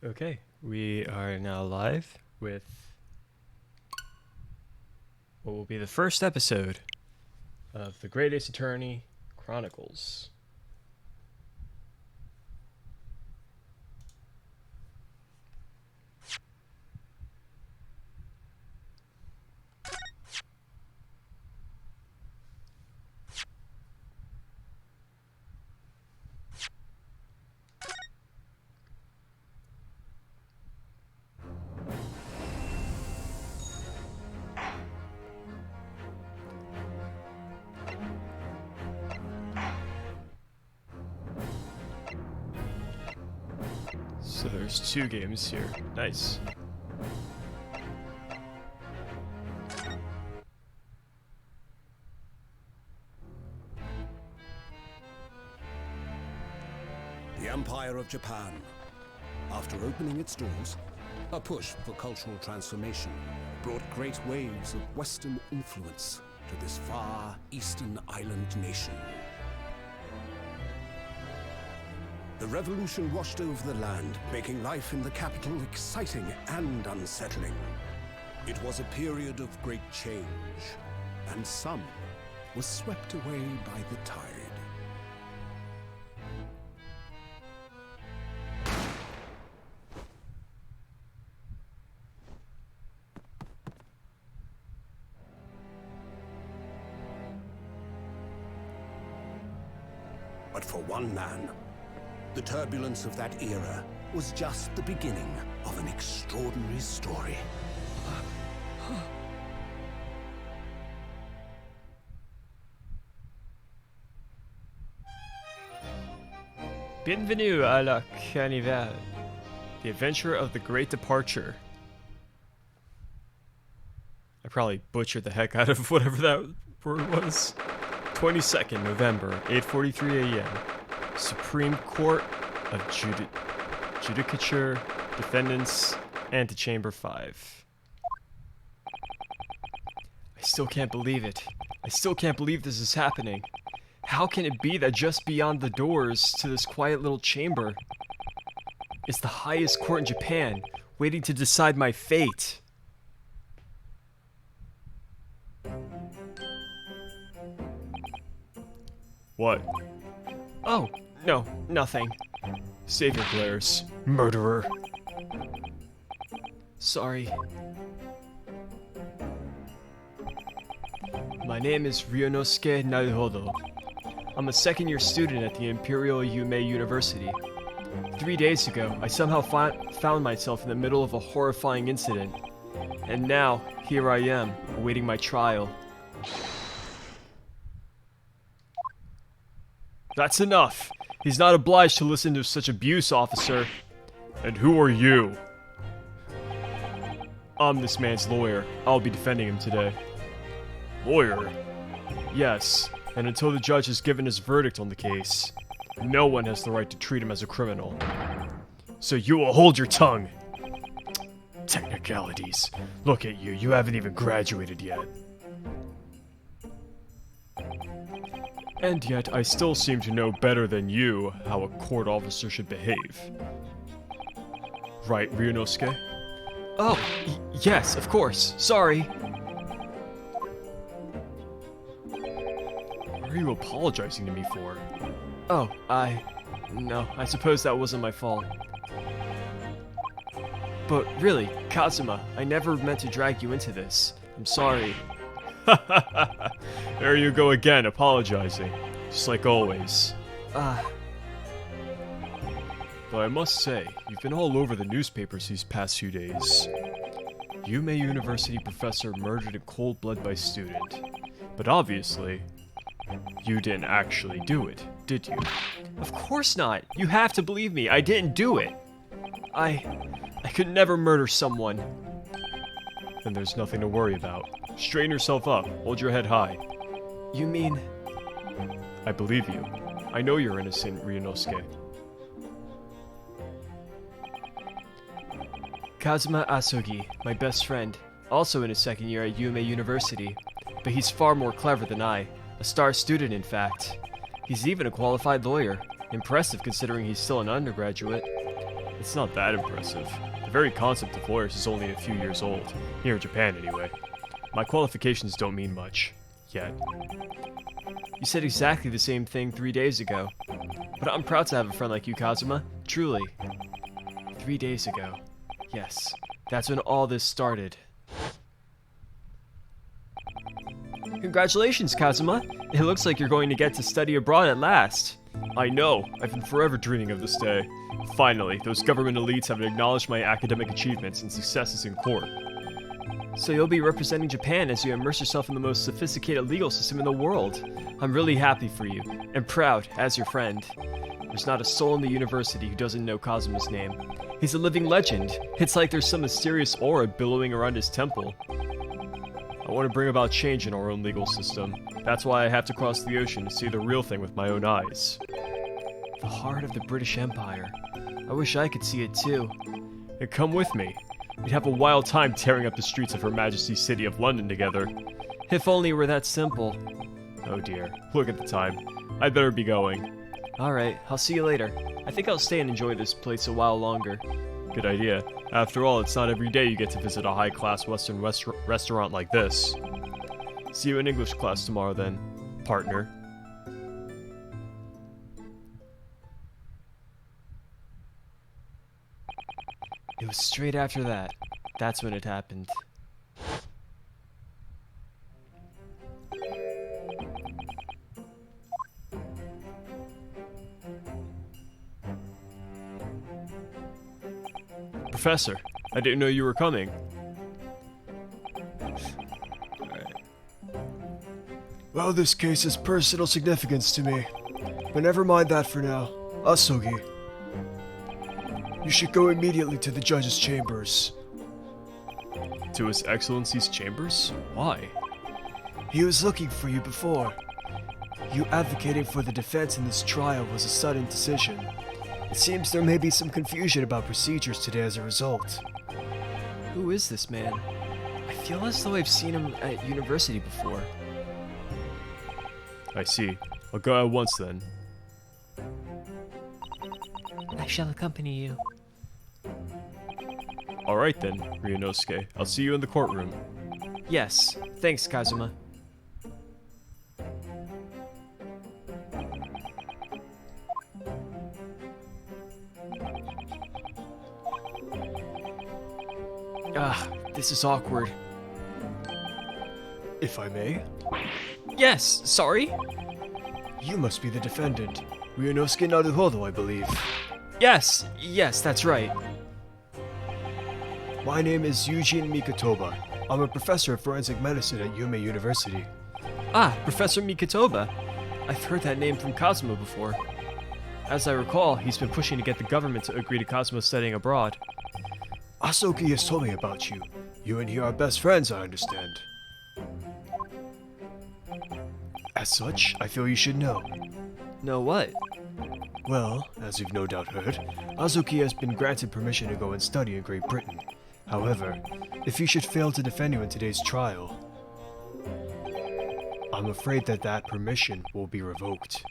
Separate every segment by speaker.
Speaker 1: Okay, we are now live with what will be the first episode of the Great Ace Attorney Chronicles. So there's 2 games here. Nice.
Speaker 2: The Empire of Japan. After opening its doors, a push for cultural transformation brought great waves of Western influence to this far eastern island nation. The revolution washed over the land, making life in the capital exciting and unsettling. It was a period of great change, and some were swept away by the tide. But for one man, the turbulence of that era was just the beginning of an extraordinary story.
Speaker 1: Bienvenue à la Carnival, the adventure of the Great Departure. I probably butchered the heck out of whatever that word was. 22nd November, 8:43 a.m. Supreme Court of Judicature, Defendants, Antechamber 5. I still can't believe it. I still can't believe this is happening. How can it be that just beyond the doors to this quiet little chamber is the highest court in Japan, waiting to decide my fate? What? Oh, no, nothing. Save your glares, murderer. Sorry. My name is Ryunosuke Naruhodo. I'm a second-year student at the Imperial Yume University. 3 days ago, I somehow found myself in the middle of a horrifying incident. And now, here I am, awaiting my trial. That's enough! He's not obliged to listen to such abuse, officer. And who are you? I'm this man's lawyer. I'll be defending him today. Lawyer? Yes, and until the judge has given his verdict on the case, no one has the right to treat him as a criminal. So you will hold your tongue. Technicalities. Look at you, you haven't even graduated yet. And yet, I still seem to know better than you how a court officer should behave. Right, Ryunosuke? Oh, yes, of course. Sorry. What are you apologizing to me for? Oh, No, I suppose that wasn't my fault. But really, Kazuma, I never meant to drag you into this. I'm sorry. There you go again, apologizing. Just like always. But I must say, you've been all over the newspapers these past few days. Yume University professor murdered in cold blood by student. But obviously, you didn't actually do it, did you? Of course not! You have to believe me, I didn't do it! I could never murder someone. Then there's nothing to worry about. Straighten yourself up. Hold your head high. You mean... I believe you. I know you're innocent, Ryunosuke. Kazuma Asogi, my best friend, also in his second year at Yume University. But he's far more clever than I. A star student, in fact. He's even a qualified lawyer. Impressive considering he's still an undergraduate. It's not that impressive. The very concept of lawyers is only a few years old, here in Japan anyway. My qualifications don't mean much. Yet.
Speaker 3: You said exactly the same thing 3 days ago. But I'm proud to have a friend like you, Kazuma. Truly. 3 days ago. Yes, that's when all this started. Congratulations, Kazuma. It looks like you're going to get to study abroad at last.
Speaker 1: I know. I've been forever dreaming of this day. Finally, those government elites have acknowledged my academic achievements and successes in court.
Speaker 3: So you'll be representing Japan as you immerse yourself in the most sophisticated legal system in the world. I'm really happy for you, and proud as your friend. There's not a soul in the university who doesn't know Kazuma's name. He's a living legend. It's like there's some mysterious aura billowing around his temple.
Speaker 1: I want to bring about change in our own legal system. That's why I have to cross the ocean to see the real thing with my own eyes.
Speaker 3: The heart of the British Empire. I wish I could see it too.
Speaker 1: And come with me. We'd have a wild time tearing up the streets of Her Majesty's City of London together.
Speaker 3: If only it were that simple.
Speaker 1: Oh dear, look at the time. I'd better be going.
Speaker 3: Alright, I'll see you later. I think I'll stay and enjoy this place a while longer.
Speaker 1: Good idea. After all, it's not every day you get to visit a high-class Western restaurant like this. See you in English class tomorrow then, partner.
Speaker 3: It was straight after that. That's when it happened.
Speaker 1: Professor, I didn't know you were coming.
Speaker 4: Well, this case has personal significance to me. But never mind that for now. Asugi, you should go immediately to the judge's chambers.
Speaker 1: To His Excellency's chambers? Why?
Speaker 4: He was looking for you before. You advocating for the defense in this trial was a sudden decision. It seems there may be some confusion about procedures today as a result.
Speaker 3: Who is this man? I feel as though I've seen him at university before.
Speaker 1: I see. I'll go at once then.
Speaker 3: I shall accompany you.
Speaker 1: Alright then, Ryunosuke. I'll see you in the courtroom.
Speaker 3: Yes, thanks, Kazuma. This is awkward.
Speaker 4: If I may?
Speaker 3: Yes, sorry?
Speaker 4: You must be the defendant. Ryunosuke Naruhodo, I believe.
Speaker 3: Yes, that's right.
Speaker 4: My name is Eugene Mica Toba. I'm a professor of forensic medicine at Yume University.
Speaker 3: Ah, Professor Mica Toba. I've heard that name from Kazuma before. As I recall, he's been pushing to get the government to agree to Kazuma studying abroad.
Speaker 4: Asoki has told me about you. You and he are best friends, I understand. As such, I feel you should know.
Speaker 3: Know what?
Speaker 4: Well, as you've no doubt heard, Azuki has been granted permission to go and study in Great Britain. However, if he should fail to defend you in today's trial, I'm afraid that permission will be revoked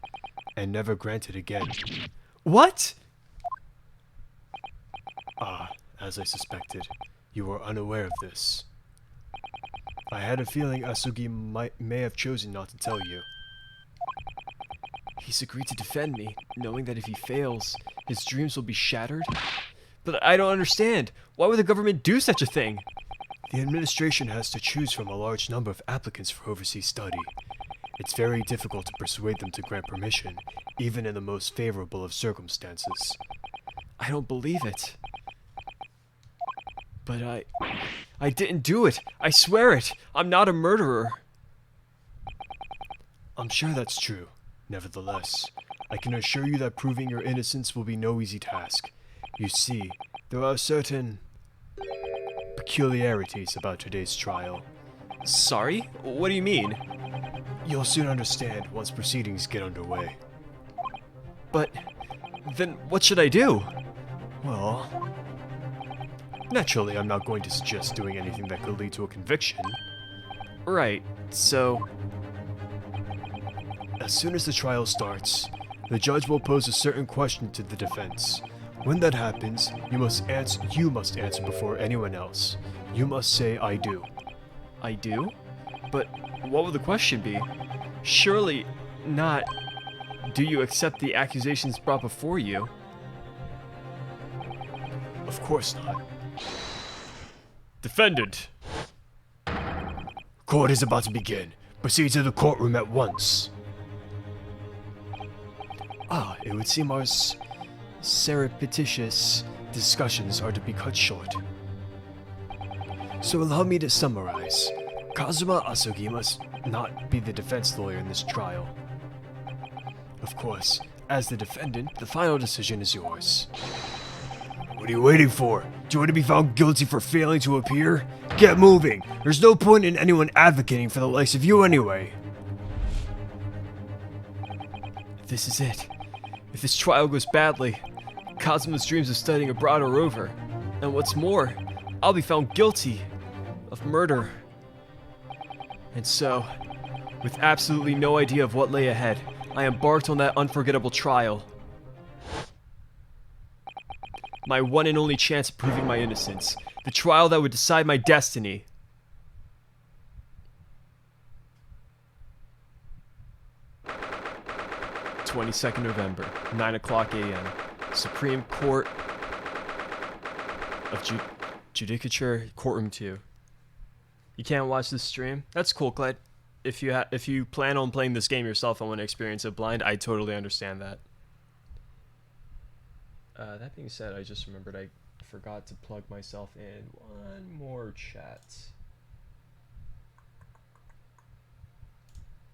Speaker 4: and never granted again.
Speaker 3: What?
Speaker 4: As I suspected, you were unaware of this. I had a feeling Asugi may have chosen not to tell you.
Speaker 3: He's agreed to defend me, knowing that if he fails, his dreams will be shattered? But I don't understand. Why would the government do such a thing?
Speaker 4: The administration has to choose from a large number of applicants for overseas study. It's very difficult to persuade them to grant permission, even in the most favorable of circumstances.
Speaker 3: I don't believe it. But I didn't do it. I swear it. I'm not a murderer.
Speaker 4: I'm sure that's true. Nevertheless, I can assure you that proving your innocence will be no easy task. You see, there are certain peculiarities about today's trial.
Speaker 3: Sorry? What do you mean?
Speaker 4: You'll soon understand once proceedings get underway.
Speaker 3: But then what should I do?
Speaker 4: Well, naturally I'm not going to suggest doing anything that could lead to a conviction.
Speaker 3: Right, so...
Speaker 4: As soon as the trial starts, the judge will pose a certain question to the defense. When that happens, you must answer before anyone else. You must say, "I do."
Speaker 3: I do? But what would the question be? Surely not, do you accept the accusations brought before you?
Speaker 4: Of course not.
Speaker 1: Defendant!
Speaker 4: Court is about to begin. Proceed to the courtroom at once. It would seem our surreptitious discussions are to be cut short. So allow me to summarize. Kazuma Asugi must not be the defense lawyer in this trial. Of course, as the defendant, the final decision is yours. What are you waiting for? Do you want to be found guilty for failing to appear? Get moving! There's no point in anyone advocating for the likes of you anyway.
Speaker 3: This is it. If this trial goes badly, Kazuma's dreams of studying abroad are over. And what's more, I'll be found guilty of murder. And so, with absolutely no idea of what lay ahead, I embarked on that unforgettable trial. My one and only chance of proving my innocence. The trial that would decide my destiny. November, 9 o'clock a.m. Supreme Court of Judicature, Courtroom 2. You can't watch this stream? That's cool, Clyde. If you plan on playing this game yourself and want to experience it blind, I totally understand that. That being said, I just remembered I forgot to plug myself in one more chat.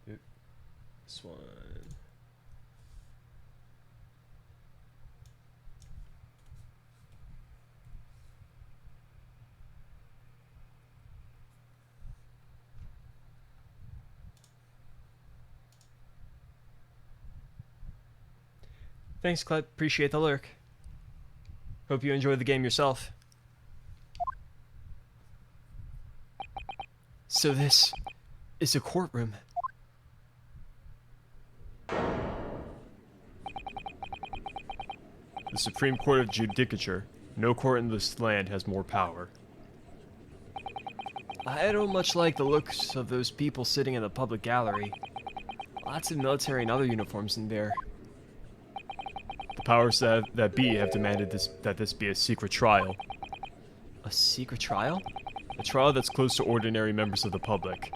Speaker 3: Oop. This one. Thanks, Clyde. Appreciate the lurk. Hope you enjoy the game yourself. So this is a courtroom.
Speaker 1: The Supreme Court of Judicature. No court in this land has more power.
Speaker 3: I don't much like the looks of those people sitting in the public gallery. Lots of military and other uniforms in there.
Speaker 1: The powers that be have demanded that this be a secret trial.
Speaker 3: A secret trial?
Speaker 1: A trial that's closed to ordinary members of the public.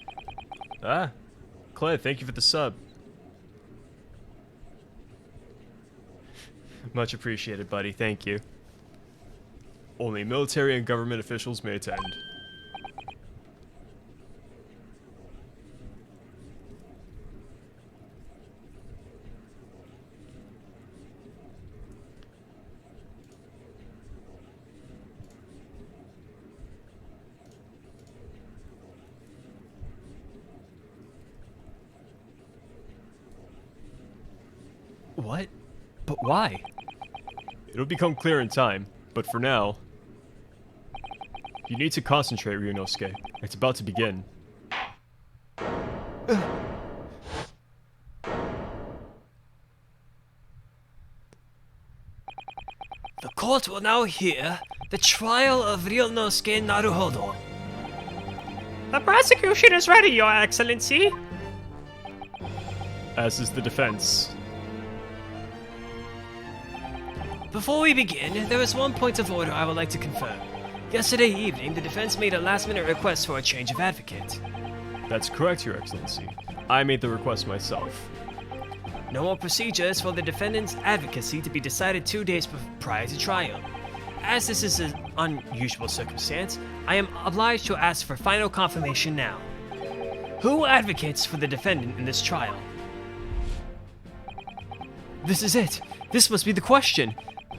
Speaker 1: Ah, Clay, thank you for the sub.
Speaker 3: Much appreciated, buddy. Thank you.
Speaker 1: Only military and government officials may attend.
Speaker 3: What? But why?
Speaker 1: It'll become clear in time, but for now, you need to concentrate, Ryunosuke. It's about to begin.
Speaker 5: The court will now hear the trial of Ryunosuke Naruhodo.
Speaker 6: The prosecution is ready, Your Excellency.
Speaker 1: As is the defense.
Speaker 5: Before we begin, there is one point of order I would like to confirm. Yesterday evening, the defense made a last-minute request for a change of advocate.
Speaker 1: That's correct, Your Excellency. I made the request myself.
Speaker 5: Normal procedure is for the defendant's advocacy to be decided 2 days prior to trial. As this is an unusual circumstance, I am obliged to ask for final confirmation now. Who advocates for the defendant in this trial?
Speaker 3: This is it. This must be the question.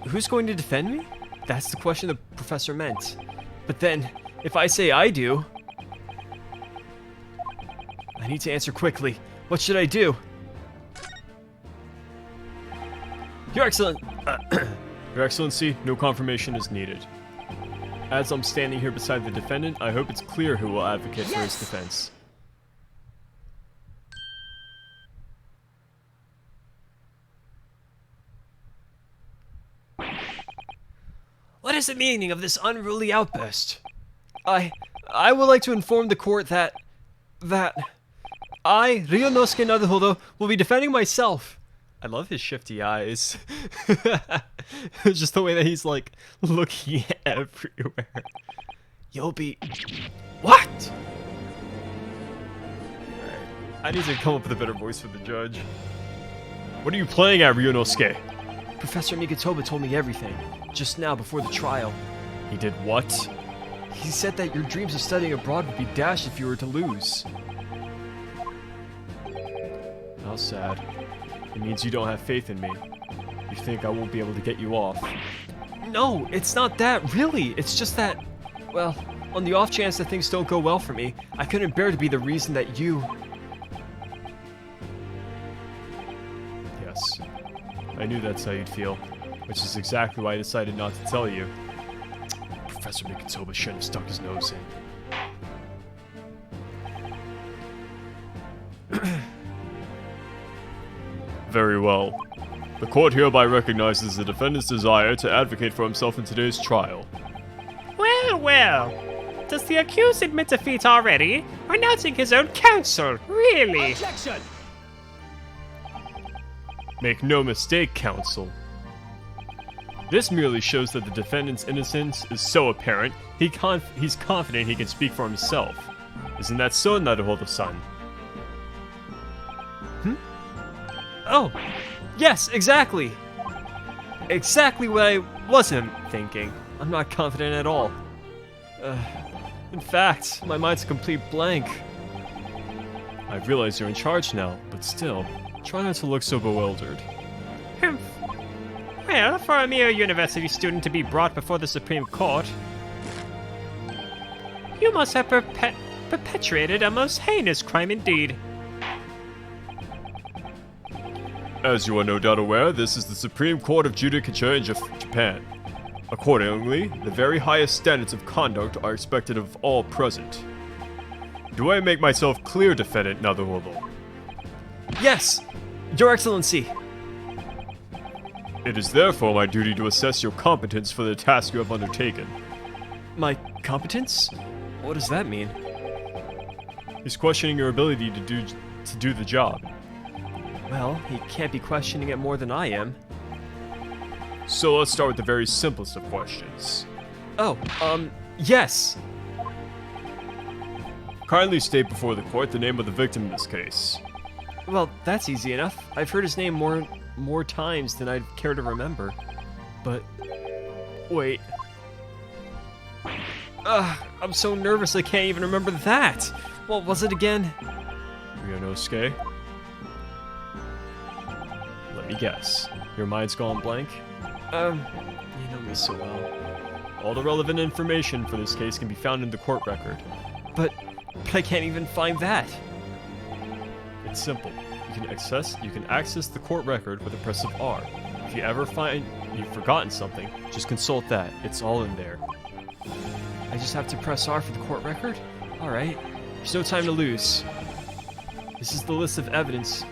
Speaker 3: Who's going to defend me? That's the question the professor meant. But then, if I say I do... I need to answer quickly. What should I do?
Speaker 1: Your Excellency, no confirmation is needed. As I'm standing here beside the defendant, I hope it's clear who will advocate for his defense.
Speaker 5: What is the meaning of this unruly outburst?
Speaker 3: I would like to inform the court that I, Ryunosuke Naruhodo, will be defending myself. I love his shifty eyes. Just the way that he's like looking everywhere. You'll be... What? Alright. I need to come up with a better voice for the judge.
Speaker 1: What are you playing at, Ryunosuke?
Speaker 3: Professor Mica Toba told me everything, just now before the trial.
Speaker 1: He did what?
Speaker 3: He said that your dreams of studying abroad would be dashed if you were to lose.
Speaker 1: How sad. It means you don't have faith in me. You think I won't be able to get you off.
Speaker 3: No, it's not that, really. It's just that, well, on the off chance that things don't go well for me, I couldn't bear to be the reason that you...
Speaker 1: Yes. I knew that's how you'd feel, which is exactly why I decided not to tell you. Professor Mica Toba shouldn't have stuck his nose in. Very well. The court hereby recognizes the defendant's desire to advocate for himself in today's trial.
Speaker 6: Well, well. Does the accused admit defeat already? Renouncing his own counsel? Really?
Speaker 2: Objection!
Speaker 1: Make no mistake, counsel. This merely shows that the defendant's innocence is so apparent, he's confident he can speak for himself. Isn't that so, Naruhodo-san?
Speaker 3: Oh, yes, exactly. Exactly what I wasn't thinking. I'm not confident at all. In fact, my mind's a complete blank.
Speaker 1: I realize you're in charge now, but still, try not to look so bewildered.
Speaker 6: Humph. Well, for a mere university student to be brought before the Supreme Court, you must have perpetrated a most heinous crime indeed.
Speaker 1: As you are no doubt aware, this is the Supreme Court of Judicature in Japan. Accordingly, the very highest standards of conduct are expected of all present. Do I make myself clear, defendant Naruhodo?
Speaker 3: Yes, Your Excellency.
Speaker 1: It is therefore my duty to assess your competence for the task you have undertaken.
Speaker 3: My competence? What does that mean?
Speaker 1: He's questioning your ability to do the job.
Speaker 3: Well, he can't be questioning it more than I am.
Speaker 1: So let's start with the very simplest of questions.
Speaker 3: Oh, yes.
Speaker 1: Kindly state before the court the name of the victim in this case.
Speaker 3: Well, that's easy enough. I've heard his name more times than I'd care to remember. But, wait. I'm so nervous I can't even remember that. What was it again?
Speaker 1: Ryunosuke? Let me guess. Your mind's gone blank?
Speaker 3: You know me so well.
Speaker 1: All the relevant information for this case can be found in the court record.
Speaker 3: But I can't even find that.
Speaker 1: It's simple. You can access the court record with the press of R. If you ever find you've forgotten something, just consult that. It's all in there.
Speaker 3: I just have to press R for the court record? Alright. There's no time to lose. This is the list of evidence.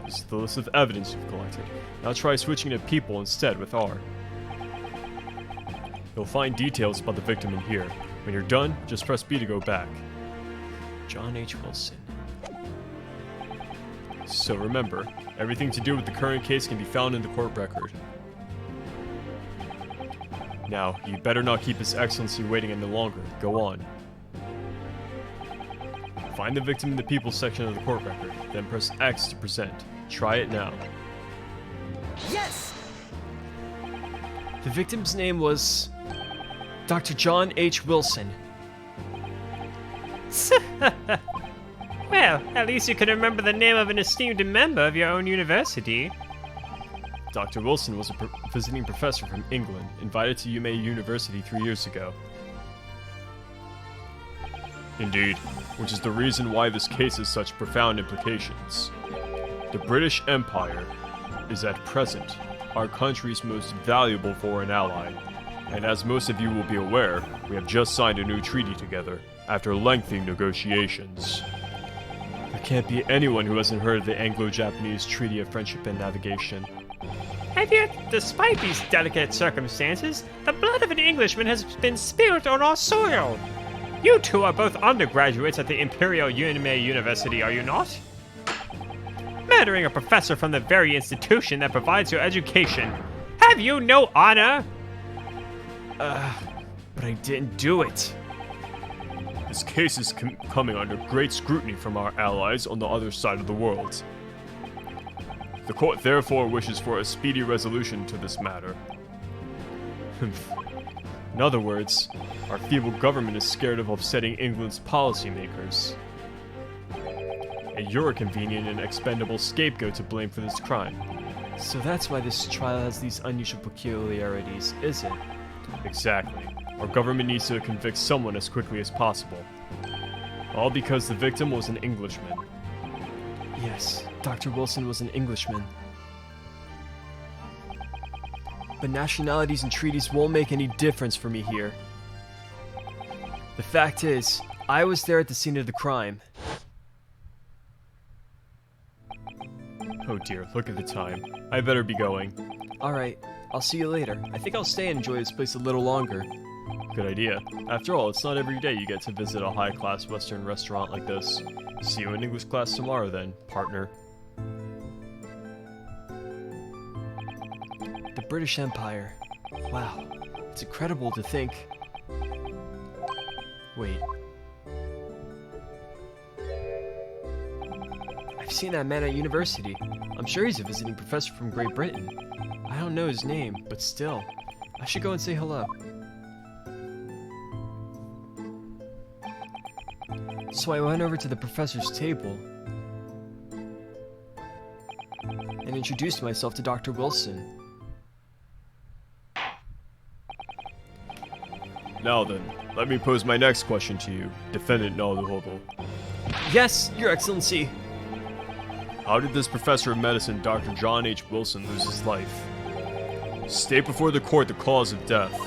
Speaker 1: This is the list of evidence you've collected. Now try switching to people instead with R. You'll find details about the victim in here. When you're done, just press B to go back.
Speaker 3: John H. Wilson.
Speaker 1: So remember, everything to do with the current case can be found in the court record. Now, you better not keep His Excellency waiting any longer. Go on. Find the victim in the people section of the court record, then press X to present. Try it now.
Speaker 2: Yes!
Speaker 3: The victim's name was Dr. John H. Wilson.
Speaker 6: Well, at least you can remember the name of an esteemed member of your own university.
Speaker 1: Dr. Wilson was a visiting professor from England, invited to Umeå University 3 years ago. Indeed, which is the reason why this case has such profound implications. The British Empire is at present our country's most valuable foreign ally, and as most of you will be aware, we have just signed a new treaty together, after lengthy negotiations. There can't be anyone who hasn't heard of the Anglo-Japanese Treaty of Friendship and Navigation.
Speaker 6: And yet, despite these delicate circumstances, the blood of an Englishman has been spilled on our soil. You two are both undergraduates at the Imperial Unime University, are you not? Murdering a professor from the very institution that provides your education. Have you no honor?
Speaker 3: But I didn't do it.
Speaker 1: This case is coming under great scrutiny from our allies on the other side of the world. The court therefore wishes for a speedy resolution to this matter. In other words, our feeble government is scared of upsetting England's policymakers. And you're a convenient and expendable scapegoat to blame for this crime.
Speaker 3: So that's why this trial has these unusual peculiarities, is it?
Speaker 1: Exactly. Our government needs to convict someone as quickly as possible. All because the victim was an Englishman.
Speaker 3: Yes, Dr. Wilson was an Englishman. But nationalities and treaties won't make any difference for me here. The fact is, I was there at the scene of the crime.
Speaker 1: Oh dear, look at the time. I better be going.
Speaker 3: Alright, I'll see you later. I think I'll stay and enjoy this place a little longer.
Speaker 1: Good idea. After all, it's not every day you get to visit a high-class Western restaurant like this. See you in English class tomorrow then, partner.
Speaker 3: The British Empire. Wow, it's incredible to think. Wait. I've seen that man at university. I'm sure he's a visiting professor from Great Britain. I don't know his name, but still. I should go and say hello. So I went over to the professor's table and introduced myself to Dr. Wilson.
Speaker 1: Now then, let me pose my next question to you, Defendant Naruhodo.
Speaker 3: Yes, Your Excellency.
Speaker 1: How did this professor of medicine, Dr. John H. Wilson, lose his life? State before the court the cause of death.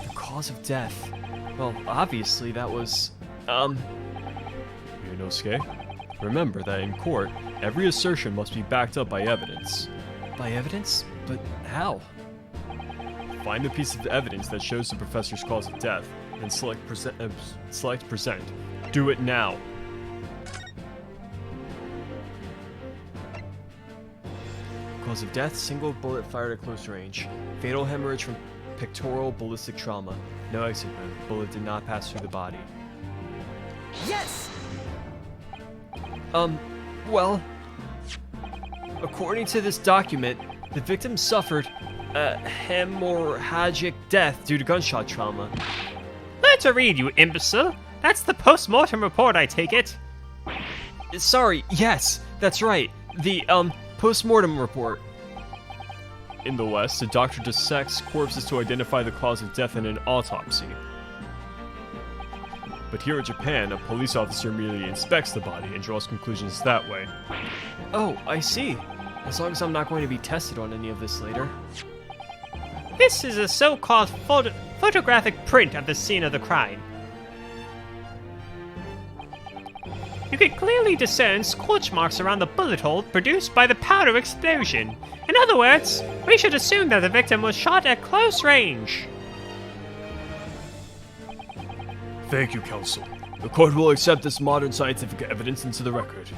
Speaker 3: The cause of death? Well, obviously that was,
Speaker 1: Yunosuke, remember that in court, every assertion must be backed up by evidence.
Speaker 3: By evidence? But how?
Speaker 1: Find the piece of evidence that shows the professor's cause of death, and select present. Do it now.
Speaker 3: Cause of death, single bullet fired at close range. Fatal hemorrhage from pectoral ballistic trauma. No exit wound. Bullet did not pass through the body.
Speaker 7: Yes!
Speaker 3: Well, according to this document, the victim suffered a hemorrhagic death due to gunshot trauma.
Speaker 6: Learn to read, you imbecile. That's the post-mortem report, I take it.
Speaker 3: Sorry, yes, that's right. The, post-mortem report.
Speaker 1: In the West, a doctor dissects corpses to identify the cause of death in an autopsy. But here in Japan, a police officer merely inspects the body and draws conclusions that way.
Speaker 3: Oh, I see. As long as I'm not going to be tested on any of this later.
Speaker 6: This is a so-called photographic print of the scene of the crime. You can clearly discern scorch marks around the bullet hole produced by the powder explosion. In other words, we should assume that the victim was shot at close range.
Speaker 1: Thank you, counsel. The court will accept this modern scientific evidence into the record.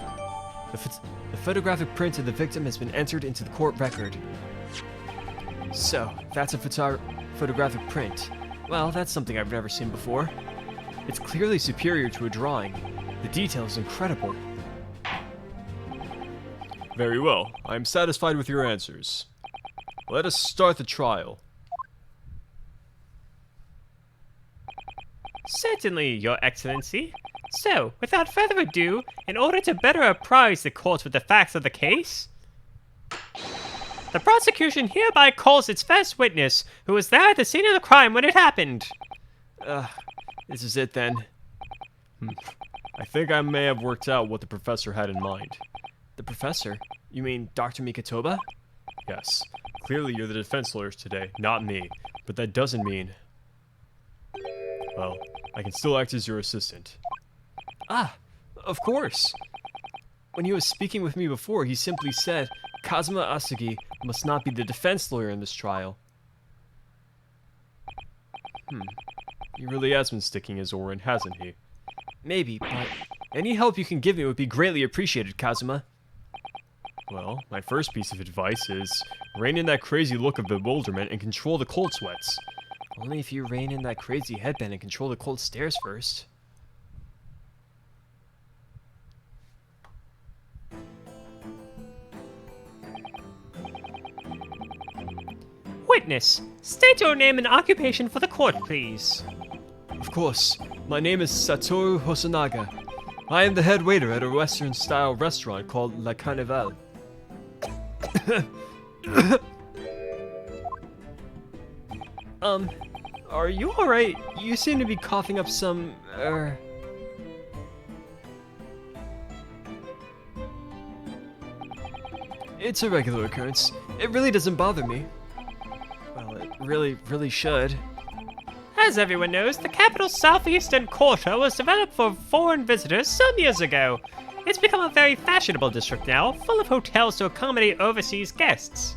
Speaker 3: The photographic print of the victim has been entered into the court record. So, that's a photographic print. Well, that's something I've never seen before. It's clearly superior to a drawing. The detail is incredible.
Speaker 1: Very well. I am satisfied with your answers. Let us start the trial.
Speaker 6: Certainly, Your Excellency. So, without further ado, in order to better apprise the court with the facts of the case, the prosecution hereby calls its first witness, who was there at the scene of the crime when it happened.
Speaker 3: This is it then.
Speaker 1: I think I may have worked out what the professor had in mind.
Speaker 3: The professor? You mean Dr. Mica Toba?
Speaker 1: Yes. Clearly you're the defense lawyers today, not me. But that doesn't mean... Well, I can still act as your assistant.
Speaker 3: Ah, of course. When he was speaking with me before, he simply said, Kazuma Asagi, must not be the defense lawyer in this trial.
Speaker 1: He really has been sticking his oar in, hasn't he?
Speaker 3: Maybe, but any help you can give me would be greatly appreciated, Kazuma.
Speaker 1: Well, my first piece of advice is rein in that crazy look of bewilderment and control the cold sweats.
Speaker 3: Only if you rein in that crazy headband and control the cold stares first.
Speaker 6: Witness, state your name and occupation for the court, please.
Speaker 3: Of course, my name is Satoru Hosonaga. I am the head waiter at a Western-style restaurant called La Carnival. Are you alright? You seem to be coughing up some, It's a regular occurrence. It really doesn't bother me. Well, it really should.
Speaker 6: As everyone knows, the capital's southeastern quarter was developed for foreign visitors some years ago. It's become a very fashionable district now, full of hotels to accommodate overseas guests.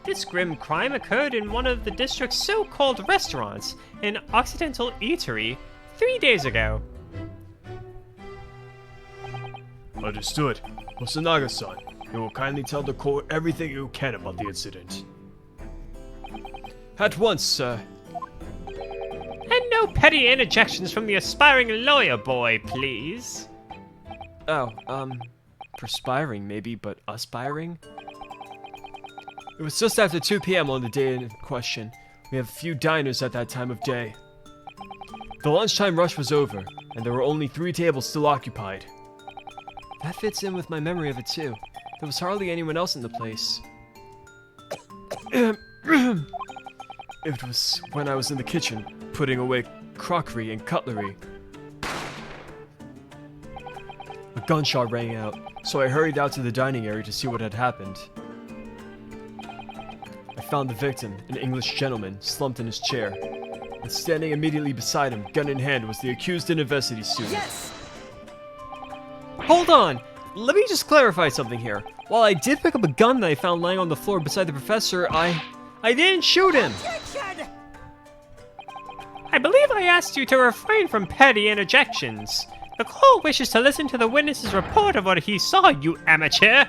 Speaker 6: This grim crime occurred in one of the district's so-called restaurants, an Occidental eatery, 3 days ago.
Speaker 4: Understood. Hosonaga-san, you will kindly tell the court everything you can about the incident.
Speaker 3: At once, sir.
Speaker 6: And no petty interjections from the aspiring lawyer boy, please.
Speaker 3: Oh, perspiring maybe, but aspiring? It was just after 2 p.m. on the day in question. We have few diners at that time of day. The lunchtime rush was over, and there were only 3 tables still occupied. That fits in with my memory of it too. There was hardly anyone else in the place. It was when I was in the kitchen, putting away crockery and cutlery. A gunshot rang out, so I hurried out to the dining area to see what had happened. I found the victim, an English gentleman, slumped in his chair. And standing immediately beside him, gun in hand, was the accused university student.
Speaker 7: Yes!
Speaker 3: Hold on! Let me just clarify something here. While I did pick up a gun that I found lying on the floor beside the professor, I didn't shoot him!
Speaker 7: Objection!
Speaker 6: I believe I asked you to refrain from petty interjections. The court wishes to listen to the witness's report of what he saw, you amateur.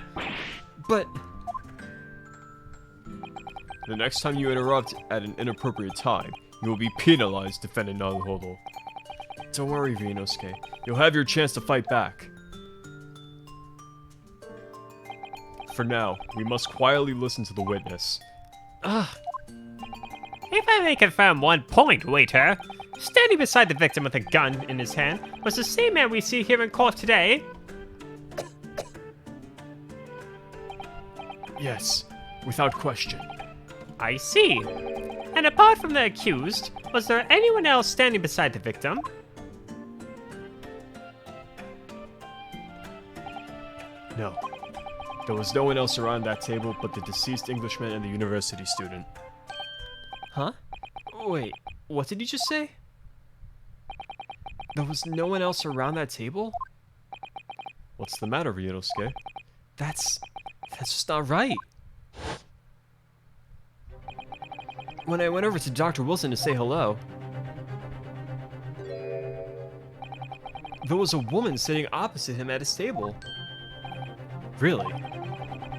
Speaker 3: But
Speaker 1: The next time you interrupt at an inappropriate time, you will be penalized, defendant Naruhodo. Don't worry, Ryunosuke. You'll have your chance to fight back. For now, we must quietly listen to the witness.
Speaker 6: If I may confirm one point, waiter. Standing beside the victim with a gun in his hand was the same man we see here in court today.
Speaker 4: Yes, without question.
Speaker 6: I see. And apart from the accused, was there anyone else standing beside the victim?
Speaker 1: No. There was no one else around that table but the deceased Englishman and the university student.
Speaker 3: Huh? Wait, what did you just say? There was no one else around that table?
Speaker 1: What's the matter, Ryunosuke?
Speaker 3: That's just not right. When I went over to Dr. Wilson to say hello, there was a woman sitting opposite him at his table.
Speaker 1: Really?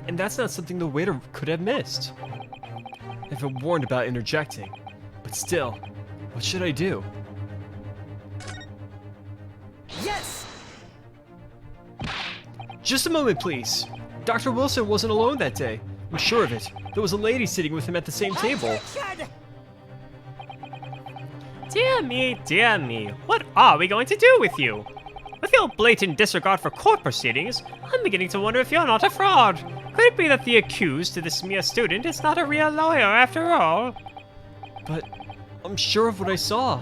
Speaker 3: And that's not something the waiter could have missed. I've been warned about interjecting, but still, what should I do?
Speaker 7: Yes!
Speaker 3: Just a moment, please. Dr. Wilson wasn't alone that day. I'm sure of it. There was a lady sitting with him at the same table.
Speaker 7: Objection!
Speaker 6: Dear me, what are we going to do with you? With your blatant disregard for court proceedings, I'm beginning to wonder if you're not a fraud. Could it be that the accused to this mere student is not a real lawyer after all?
Speaker 3: But I'm sure of what I saw.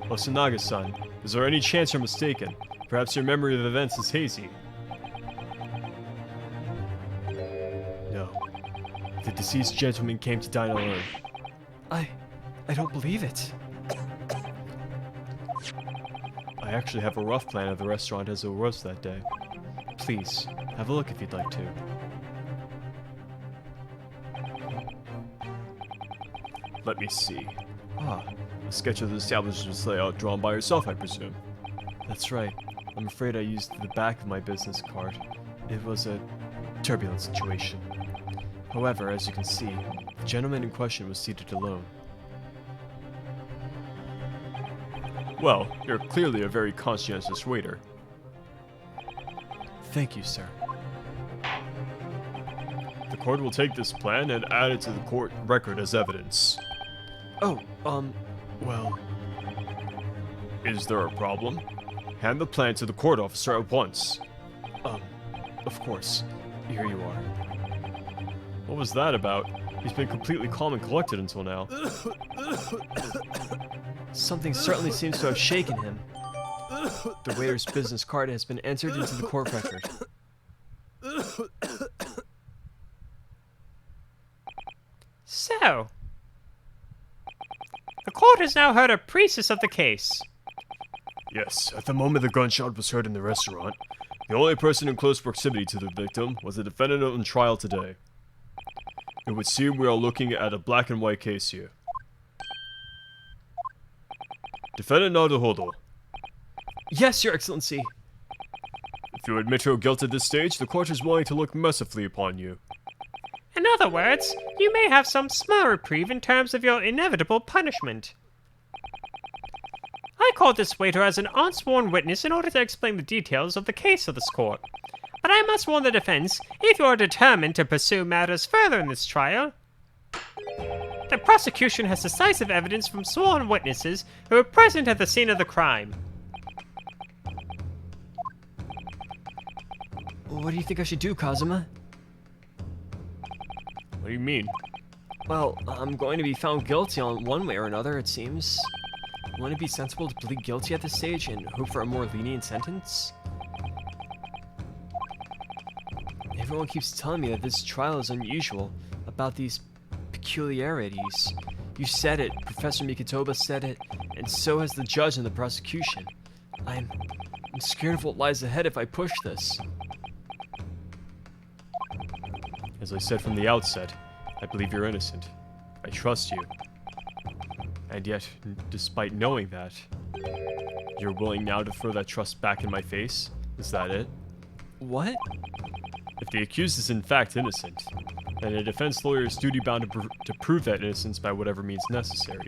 Speaker 1: Hosonaga-san, is there any chance you're mistaken? Perhaps your memory of events is hazy. No. The deceased gentleman came to dine alone.
Speaker 3: I don't believe it.
Speaker 1: I actually have a rough plan of the restaurant as it was that day. Please, have a look if you'd like to. Let me see. Ah, a sketch of the establishment's layout drawn by yourself, I presume.
Speaker 3: That's right. I'm afraid I used the back of my business card. It was a turbulent situation. However, as you can see, the gentleman in question was seated alone.
Speaker 1: Well, you're clearly a very conscientious waiter.
Speaker 3: Thank you, sir.
Speaker 1: The court will take this plan and add it to the court record as evidence.
Speaker 3: Oh, well...
Speaker 1: Is there a problem? Hand the plan to the court officer at once.
Speaker 3: Of course. Here you are.
Speaker 1: What was that about? He's been completely calm and collected until now.
Speaker 3: Something certainly seems to have shaken him. The waiter's business card has been entered into the court record.
Speaker 6: So, the court has now heard a precis of the case.
Speaker 1: Yes, at the moment the gunshot was heard in the restaurant, the only person in close proximity to the victim was the defendant on trial today. It would seem we are looking at a black and white case here. Defendant Naruhodo,
Speaker 3: Yes, Your Excellency.
Speaker 1: if you admit your guilt at this stage, the court is willing to look mercifully upon you.
Speaker 6: In other words, you may have some small reprieve in terms of your inevitable punishment. I called this waiter as an unsworn witness in order to explain the details of the case of this court. But I must warn the defense, if you are determined to pursue matters further in this trial, the prosecution has decisive evidence from sworn witnesses who were present at the scene of the crime.
Speaker 3: What do you think I should do, Kazuma?
Speaker 1: What do you mean?
Speaker 3: Well, I'm going to be found guilty on one way or another, it seems. Wouldn't it be sensible to plead guilty at this stage and hope for a more lenient sentence? Everyone keeps telling me that this trial is unusual, about these peculiarities. You said it, Professor Toba said it, and so has the judge and the prosecution. I'm scared of what lies ahead if I push this.
Speaker 1: As I said from the outset, I believe you're innocent. I trust you. And yet, despite knowing that, you're willing now to throw that trust back in my face? Is that it?
Speaker 3: What?
Speaker 1: If the accused is in fact innocent, then a defense lawyer is duty-bound to prove that innocence by whatever means necessary.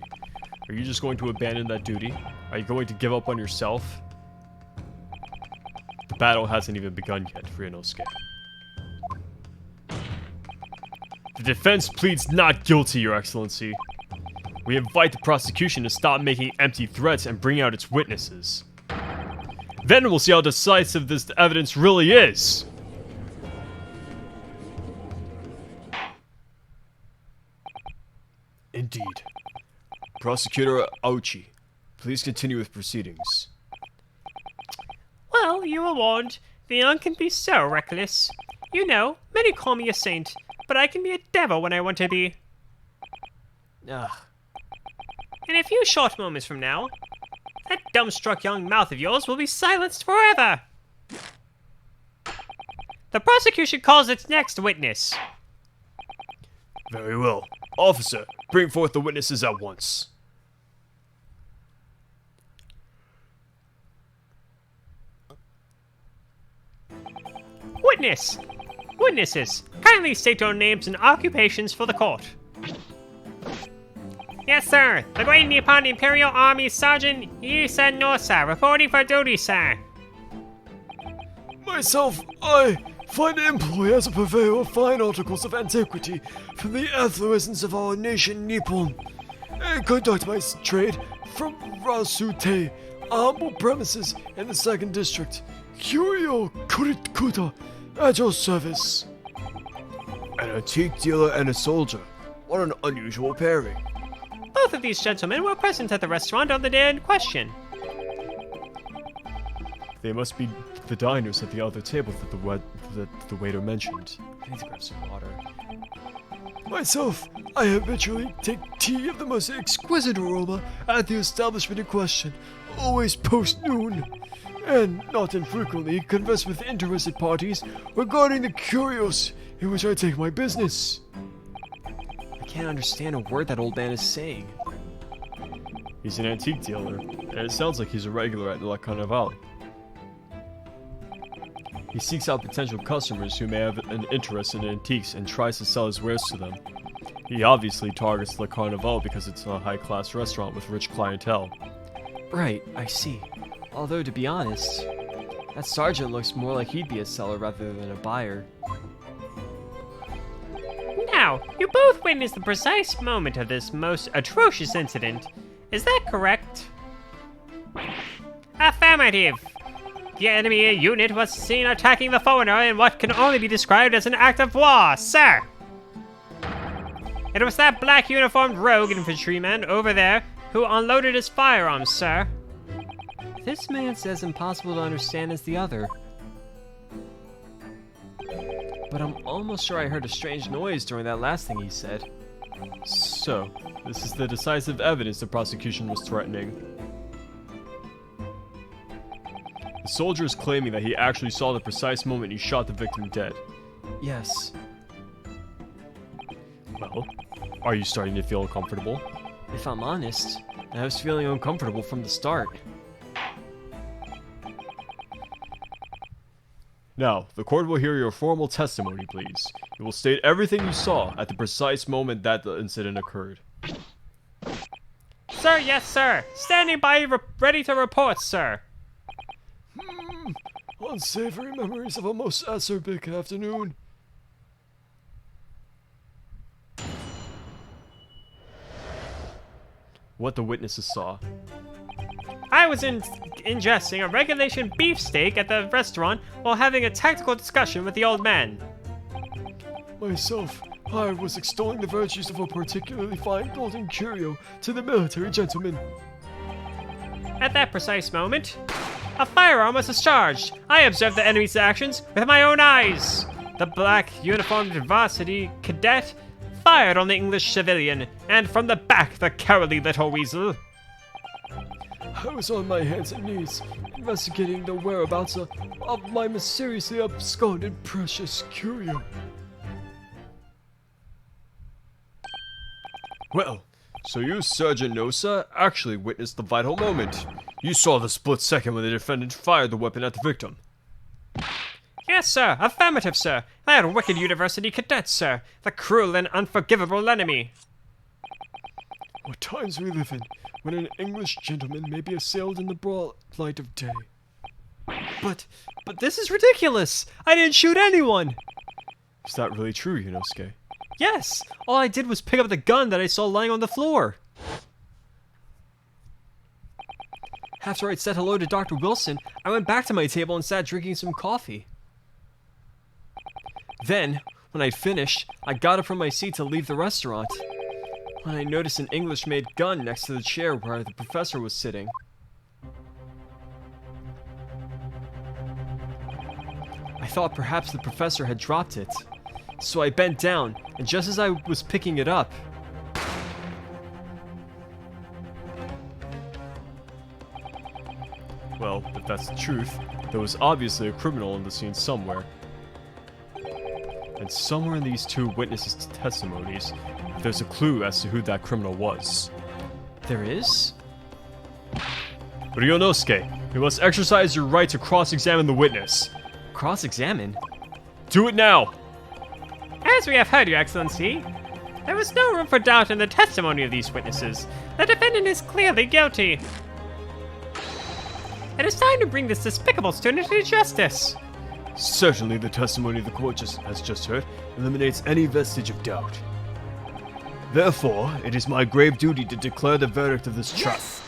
Speaker 1: Are you just going to abandon that duty? Are you going to give up on yourself? The battle hasn't even begun yet, Ryunosuke. The defense pleads not guilty, Your Excellency. We invite the prosecution to stop making empty threats and bring out its witnesses. Then we'll see how decisive this evidence really is!
Speaker 4: Indeed.
Speaker 1: Prosecutor Aochi, please continue with proceedings.
Speaker 6: Well, you were warned. The young can be so reckless. You know, many call me a saint, but I can be a devil when I want to be.
Speaker 3: Ugh.
Speaker 6: In a few short moments from now, that dumbstruck young mouth of yours will be silenced forever. The prosecution calls its next witness.
Speaker 1: Very well. Officer, bring forth the witnesses at once.
Speaker 6: Witness! Witnesses, kindly state your names and occupations for the court. Yes, sir. The Great Nippon Imperial Army Sergeant Issa Nosa, reporting for duty, sir.
Speaker 4: Myself, I find employ as a purveyor of fine articles of antiquity from the efflorescence of our nation Nippon, and conduct my trade from Rasute, a humble premises in the 2nd District. Curio Kurikuta, at your service.
Speaker 1: An antique dealer and a soldier. What an unusual pairing.
Speaker 6: Both of these gentlemen were present at the restaurant on the day in question.
Speaker 1: They must be the diners at the other table that the waiter mentioned.
Speaker 3: I need to grab some water.
Speaker 4: Myself, I habitually take tea of the most exquisite aroma at the establishment in question, always post-noon, and not infrequently converse with interested parties regarding the curios in which I take my business.
Speaker 3: I can't understand a word that old man is saying.
Speaker 1: He's an antique dealer, and it sounds like he's a regular at La Carnival. He seeks out potential customers who may have an interest in antiques and tries to sell his wares to them. He obviously targets La Carnival because it's a high-class restaurant with rich clientele.
Speaker 3: Right, I see. Although, to be honest, that sergeant looks more like he'd be a seller rather than a buyer.
Speaker 6: Now, you both witnessed the precise moment of this most atrocious incident. Is that correct? Affirmative. The enemy unit was seen attacking the foreigner in what can only be described as an act of war, sir. It was that black uniformed rogue infantryman over there who unloaded his firearms, sir.
Speaker 3: This man's as impossible to understand as the other. But I'm almost sure I heard a strange noise during that last thing he said.
Speaker 1: So, this is the decisive evidence the prosecution was threatening. The soldier is claiming that he actually saw the precise moment he shot the victim dead.
Speaker 3: Yes.
Speaker 1: Well, are you starting to feel uncomfortable?
Speaker 3: If I'm honest, I was feeling uncomfortable from the start.
Speaker 1: Now, the court will hear your formal testimony, please. You will state everything you saw at the precise moment that the incident occurred.
Speaker 6: Sir, yes, sir. Standing by, ready to report, sir.
Speaker 4: Unsavory memories of a most acerbic afternoon.
Speaker 1: What the witnesses saw.
Speaker 6: I was ingesting a regulation beefsteak at the restaurant while having a tactical discussion with the old man.
Speaker 4: Myself, I was extolling the virtues of a particularly fine golden curio to the military gentleman.
Speaker 6: At that precise moment, a firearm was discharged. I observed the enemy's actions with my own eyes. The black uniformed varsity cadet fired on the English civilian, and from the back, the cowardly little weasel.
Speaker 4: I was on my hands and knees, investigating the whereabouts of my mysteriously absconded precious curio.
Speaker 1: Well, so you, Sergeant Nosa, actually witnessed the vital moment. You saw the split second when the defendant fired the weapon at the victim.
Speaker 6: Yes, sir. Affirmative, sir. That wicked university cadet, sir. The cruel and unforgivable enemy.
Speaker 4: What times we live in, when an English gentleman may be assailed in the broad light of day.
Speaker 3: But this is ridiculous! I didn't shoot anyone!
Speaker 1: Is that really true, Yunosuke?
Speaker 3: Yes! All I did was pick up the gun that I saw lying on the floor. After I'd said hello to Dr. Wilson, I went back to my table and sat drinking some coffee. Then, when I'd finished, I got up from my seat to leave the restaurant, when I noticed an English-made gun next to the chair where the professor was sitting. I thought perhaps the professor had dropped it, so I bent down, and just as I was picking it up,
Speaker 1: Well, if that's the truth, there was obviously a criminal in the scene somewhere. And somewhere in these two witnesses' testimonies, there's a clue as to who that criminal was.
Speaker 3: there is?
Speaker 1: Ryunosuke, you must exercise your right to cross-examine the witness.
Speaker 3: Cross-examine?
Speaker 1: Do it now!
Speaker 6: As we have heard, Your Excellency, there was no room for doubt in the testimony of these witnesses. The defendant is clearly guilty. It is time to bring this despicable student to justice.
Speaker 1: Certainly the testimony the court has just heard eliminates any vestige of doubt. Therefore, it is my grave duty to declare the verdict of this trial.
Speaker 7: Yes!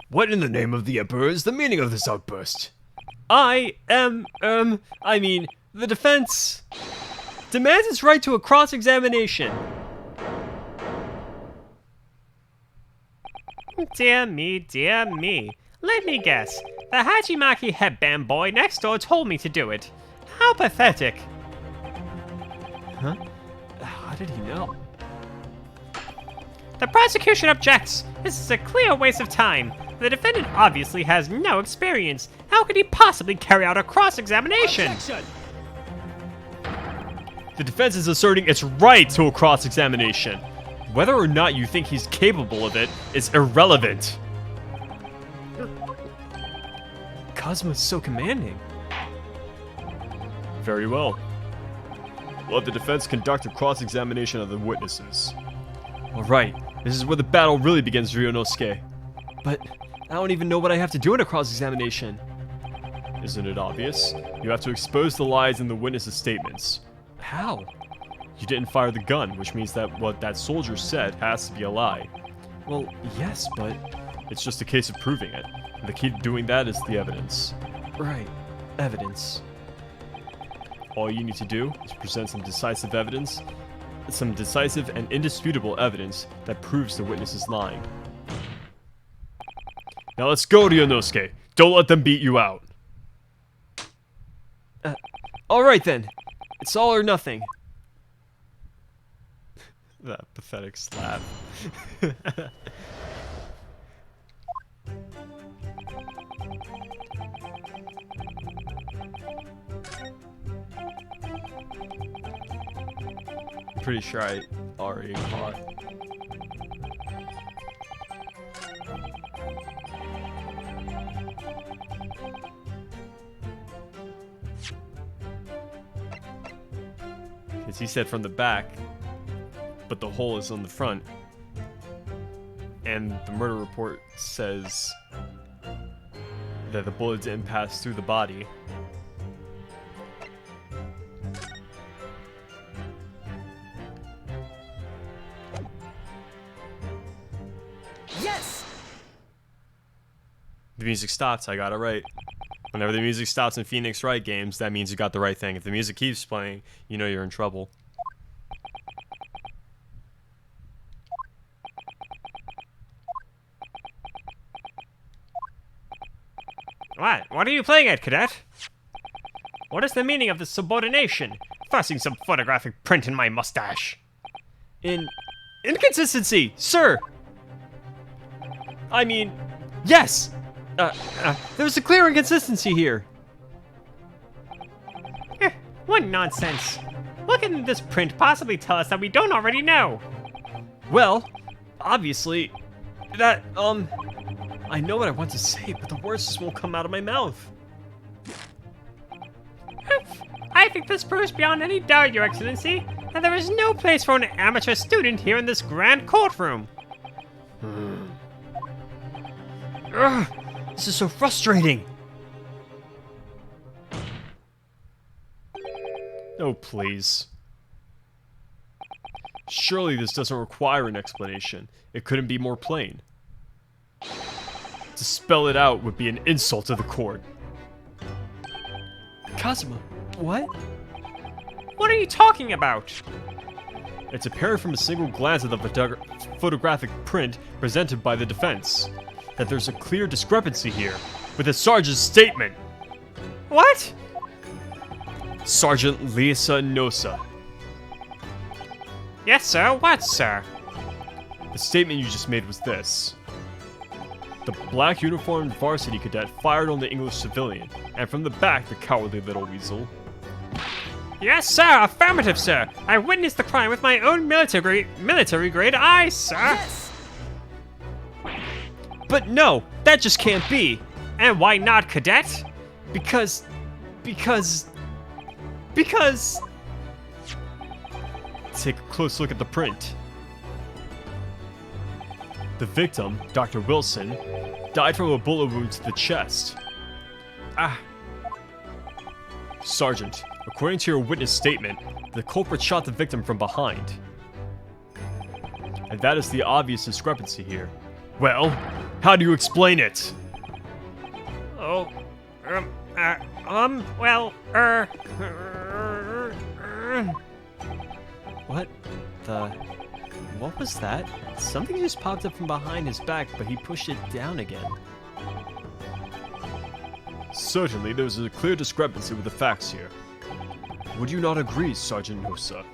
Speaker 1: What in the name of the Emperor is the meaning of this outburst?
Speaker 3: The defense demands its right to a cross-examination.
Speaker 6: Dear me. Let me guess. The Hachimaki headband boy next door told me to do it. How pathetic.
Speaker 3: Huh? How did he know?
Speaker 6: The prosecution objects. This is a clear waste of time. The defendant obviously has no experience. How could he possibly carry out a cross-examination?
Speaker 7: Objection!
Speaker 1: The defense is asserting its right to a cross-examination. Whether or not you think he's capable of it is irrelevant.
Speaker 3: Kazuma's so commanding.
Speaker 1: Very well. Let the defense conduct a cross-examination of the witnesses.
Speaker 3: Alright, this is where the battle really begins, Ryunosuke. But I don't even know what I have to do in a cross-examination.
Speaker 1: Isn't it obvious? You have to expose the lies in the witnesses' statements.
Speaker 3: How?
Speaker 1: You didn't fire the gun, which means that what that soldier said has to be a lie.
Speaker 3: Well, yes, but...
Speaker 1: It's just a case of proving it. And the key to doing that is the evidence.
Speaker 3: Right. Evidence.
Speaker 1: All you need to do is present some decisive evidence, some decisive and indisputable evidence that proves the witness is lying. Now let's go, Ryunosuke. Don't let them beat you out.
Speaker 3: Alright then. It's all or nothing.
Speaker 1: That pathetic slap. I'm pretty sure I already caught. Because he said from the back, but the hole is on the front. And the murder report says that the bullet didn't pass through the body.
Speaker 7: Yes!
Speaker 1: The music stops, I got it right. Whenever the music stops in Phoenix Wright games, that means you got the right thing. If the music keeps playing, you know you're in trouble.
Speaker 6: What are you playing at, cadet? What is the meaning of this subordination? Fussing some photographic print in my mustache.
Speaker 3: Inconsistency, sir! I mean, yes! There's a clear inconsistency here.
Speaker 6: What nonsense. What can this print possibly tell us that we don't already know?
Speaker 3: Well, obviously, that, I know what I want to say, but the words just won't come out of my mouth.
Speaker 6: I think this proves beyond any doubt, Your Excellency, that there is no place for an amateur student here in this grand courtroom.
Speaker 3: Ugh, this is so frustrating.
Speaker 1: Oh, please. Surely this doesn't require an explanation. It couldn't be more plain. To spell it out would be an insult to the court.
Speaker 3: Kazuma, what?
Speaker 6: What are you talking about?
Speaker 1: It's apparent from a single glance at the photographic print presented by the defense that there's a clear discrepancy here with the sergeant's statement.
Speaker 6: What?
Speaker 1: Sergeant Lisa Nosa.
Speaker 6: Yes, sir. What, sir?
Speaker 1: The statement you just made was this. The black uniformed varsity cadet fired on the English civilian, and from the back, the cowardly little weasel.
Speaker 6: Yes, sir. Affirmative, sir. I witnessed the crime with my own military-grade eyes, sir.
Speaker 7: Yes!
Speaker 3: But no, that just can't be.
Speaker 6: And why not, cadet?
Speaker 3: Because...
Speaker 1: Take a close look at the print. The victim, Dr. Wilson, died from a bullet wound to the chest. Sergeant, according to your witness statement, the culprit shot the victim from behind. And that is the obvious discrepancy here. Well, how do you explain it?
Speaker 6: Oh,
Speaker 3: What was that? Something just popped up from behind his back, but he pushed it down again.
Speaker 1: Certainly, there's a clear discrepancy with the facts here. Would you not agree, Sergeant Nosa?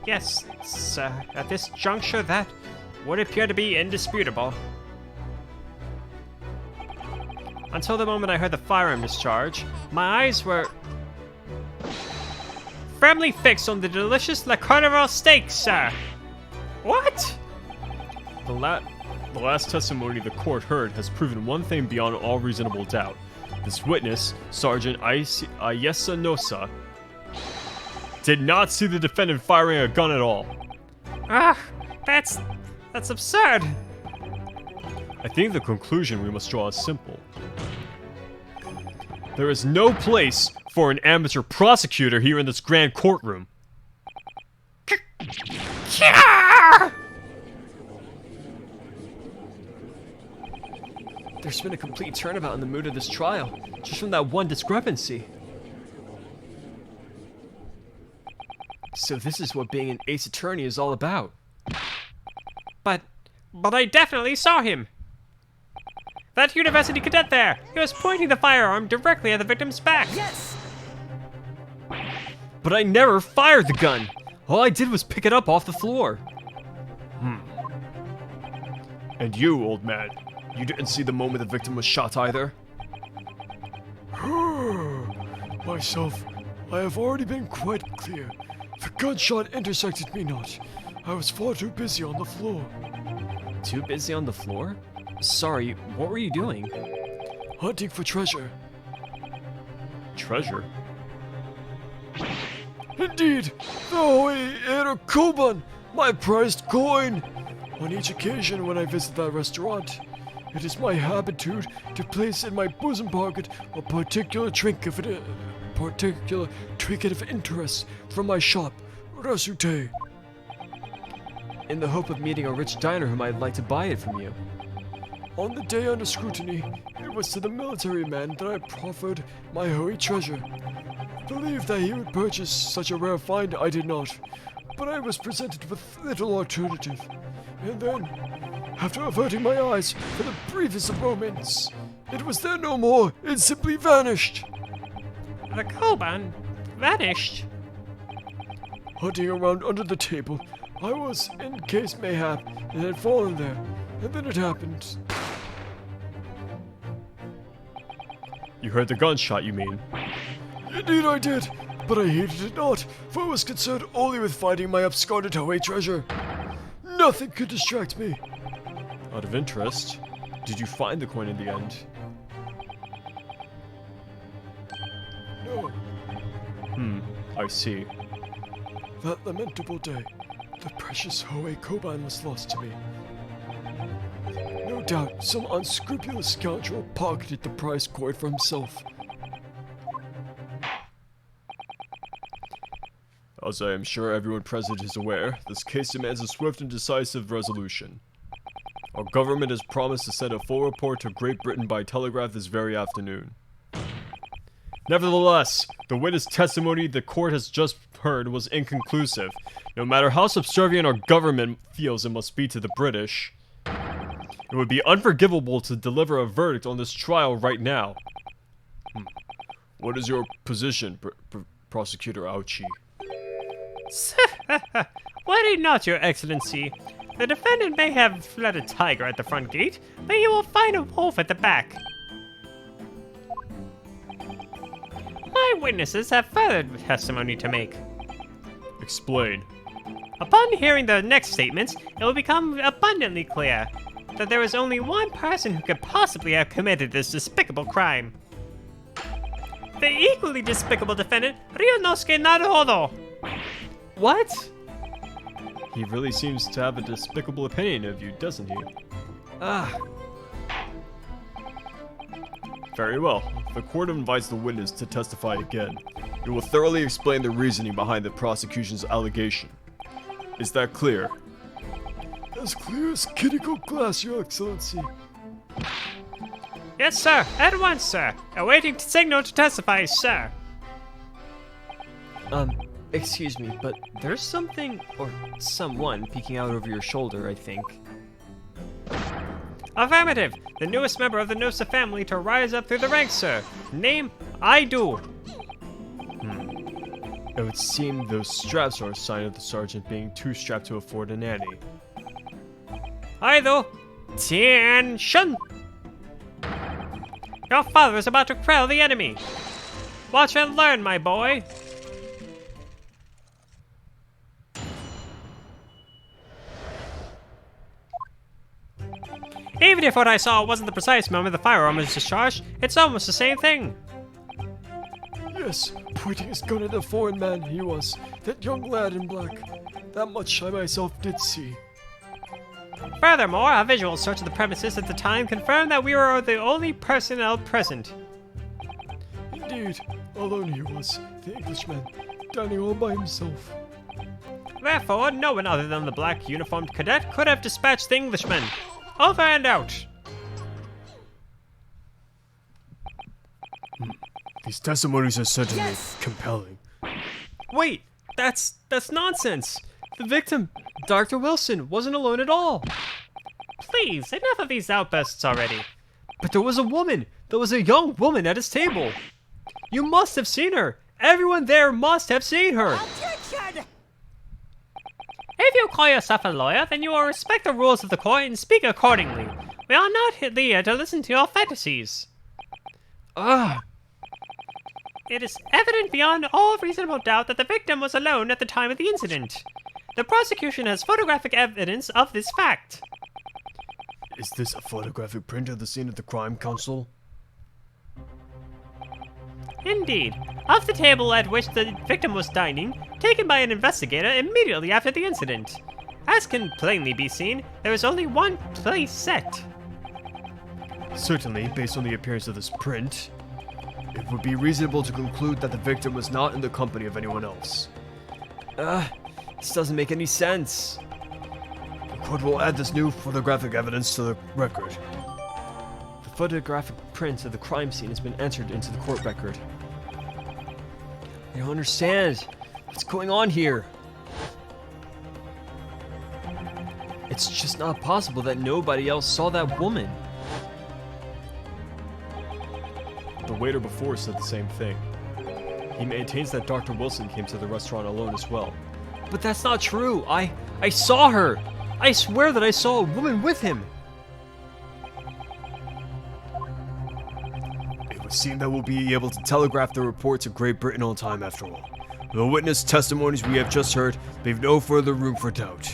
Speaker 6: Yes, sir. At this juncture, that would appear to be indisputable. Until the moment I heard the firearm discharge, my eyes were firmly fixed on the delicious Le Carnival steak, sir. What?
Speaker 1: The last testimony the court heard has proven one thing beyond all reasonable doubt. This witness, Sergeant Ayesa Nosa, did not see the defendant firing a gun at all.
Speaker 6: That's absurd.
Speaker 1: I think the conclusion we must draw is simple. There is no place for an amateur prosecutor here in this grand courtroom.
Speaker 3: There's been a complete turnabout in the mood of this trial, just from that one discrepancy. So this is what being an ace attorney is all about.
Speaker 6: But I definitely saw him. That university cadet there, he was pointing the firearm directly at the victim's back.
Speaker 7: Yes!
Speaker 3: But I never fired the gun! All I did was pick it up off the floor.
Speaker 1: And you, old man, you didn't see the moment the victim was shot either?
Speaker 4: Myself, I have already been quite clear. The gunshot intersected me not. I was far too busy on the floor.
Speaker 3: Too busy on the floor? Sorry, what were you doing?
Speaker 4: Hunting for treasure.
Speaker 1: Treasure?
Speaker 4: Indeed, the Hoi Koban, my prized coin. On each occasion when I visit that restaurant, it is my habitude to place in my bosom pocket a particular trinket of interest from my shop, Rasute.
Speaker 3: In the hope of meeting a rich diner who might like to buy it from you.
Speaker 4: On the day under scrutiny, it was to the military man that I proffered my Hoi treasure. Believed that he would purchase such a rare find, I did not, but I was presented with little alternative. And then, after averting my eyes for the briefest of moments, it was there no more. It simply vanished.
Speaker 6: The Koban vanished.
Speaker 4: Hunting around under the table, I was, in case mayhap, it had fallen there, and then it happened.
Speaker 1: You heard the gunshot, you mean?
Speaker 4: Indeed I did, but I heeded it not, for I was concerned only with finding my absconded Hoi treasure. Nothing could distract me.
Speaker 1: Out of interest, did you find the coin in the end?
Speaker 4: No,
Speaker 1: I see.
Speaker 4: that lamentable day, the precious Hoi Koban was lost to me. No doubt some unscrupulous scoundrel pocketed the prized coin for himself.
Speaker 1: As I am sure everyone present is aware, this case demands a swift and decisive resolution. Our government has promised to send a full report to Great Britain by telegraph this very afternoon. Nevertheless, the witness testimony the court has just heard was inconclusive. No matter how subservient our government feels it must be to the British, it would be unforgivable to deliver a verdict on this trial right now. What is your position, Prosecutor Auchi?
Speaker 6: Worry not, Your Excellency. The defendant may have fled a tiger at the front gate, but he will find a wolf at the back. My witnesses have further testimony to make.
Speaker 1: Explain.
Speaker 6: Upon hearing the next statements, it will become abundantly clear that there is only one person who could possibly have committed this despicable crime. The equally despicable defendant, Ryunosuke Naruhodo.
Speaker 3: What?
Speaker 1: He really seems to have a despicable opinion of you, doesn't he? Very well. The court invites the witness to testify again. He will thoroughly explain the reasoning behind the prosecution's allegation. Is that clear?
Speaker 4: As clear as critical glass, Your Excellency.
Speaker 6: Yes, sir. At once, sir. Awaiting signal to testify, sir.
Speaker 3: Excuse me, but there's something, or someone, peeking out over your shoulder, I think.
Speaker 6: Affirmative. The newest member of the Nosa family to rise up through the ranks, sir. Name, I do.
Speaker 1: It would seem those straps are a sign of the sergeant being too strapped to afford a nanny.
Speaker 6: Either. Attention! Your father is about to quell the enemy. Watch and learn, my boy. Even if what I saw wasn't the precise moment the firearm was discharged, it's almost the same thing.
Speaker 4: Yes, pointing his gun at the foreign man he was, that young lad in black. That much I myself did see.
Speaker 6: Furthermore, a visual search of the premises at the time confirmed that we were the only personnel present.
Speaker 4: Indeed, alone he was, the Englishman, dining all by himself.
Speaker 6: Therefore, no one other than the black uniformed cadet could have dispatched the Englishman. Over and out.
Speaker 4: These testimonies are certainly
Speaker 7: Yes!
Speaker 4: compelling.
Speaker 3: Wait, that's nonsense. The victim, Dr. Wilson, wasn't alone at all.
Speaker 6: Please, enough of these outbursts already.
Speaker 3: But there was a woman. There was a young woman at his table. You must have seen her. Everyone there must have seen her.
Speaker 7: Objection!
Speaker 6: If you call yourself a lawyer, then you will respect the rules of the court and speak accordingly. We are not here to listen to your fantasies.
Speaker 3: Ah,
Speaker 6: It is evident beyond all reasonable doubt that the victim was alone at the time of the incident. The prosecution has photographic evidence of this fact.
Speaker 4: Is this a photographic print of the scene of the crime, Counsel?
Speaker 6: Indeed, of the table at which the victim was dining, taken by an investigator immediately after the incident. As can plainly be seen, there is only one place set.
Speaker 1: Certainly, based on the appearance of this print, it would be reasonable to conclude that the victim was not in the company of anyone else.
Speaker 3: this doesn't make any sense.
Speaker 1: The court will add this new photographic evidence to the record.
Speaker 3: The photographic print of the crime scene has been entered into the court record. I don't understand. What's going on here? It's just not possible that nobody else saw that woman.
Speaker 1: The waiter before said the same thing. He maintains that Dr. Wilson came to the restaurant alone as well.
Speaker 3: But that's not true. I saw her. I swear that I saw a woman with him.
Speaker 1: It would seem that we'll be able to telegraph the report to Great Britain on time after all. The witness testimonies we have just heard leave no further room for doubt.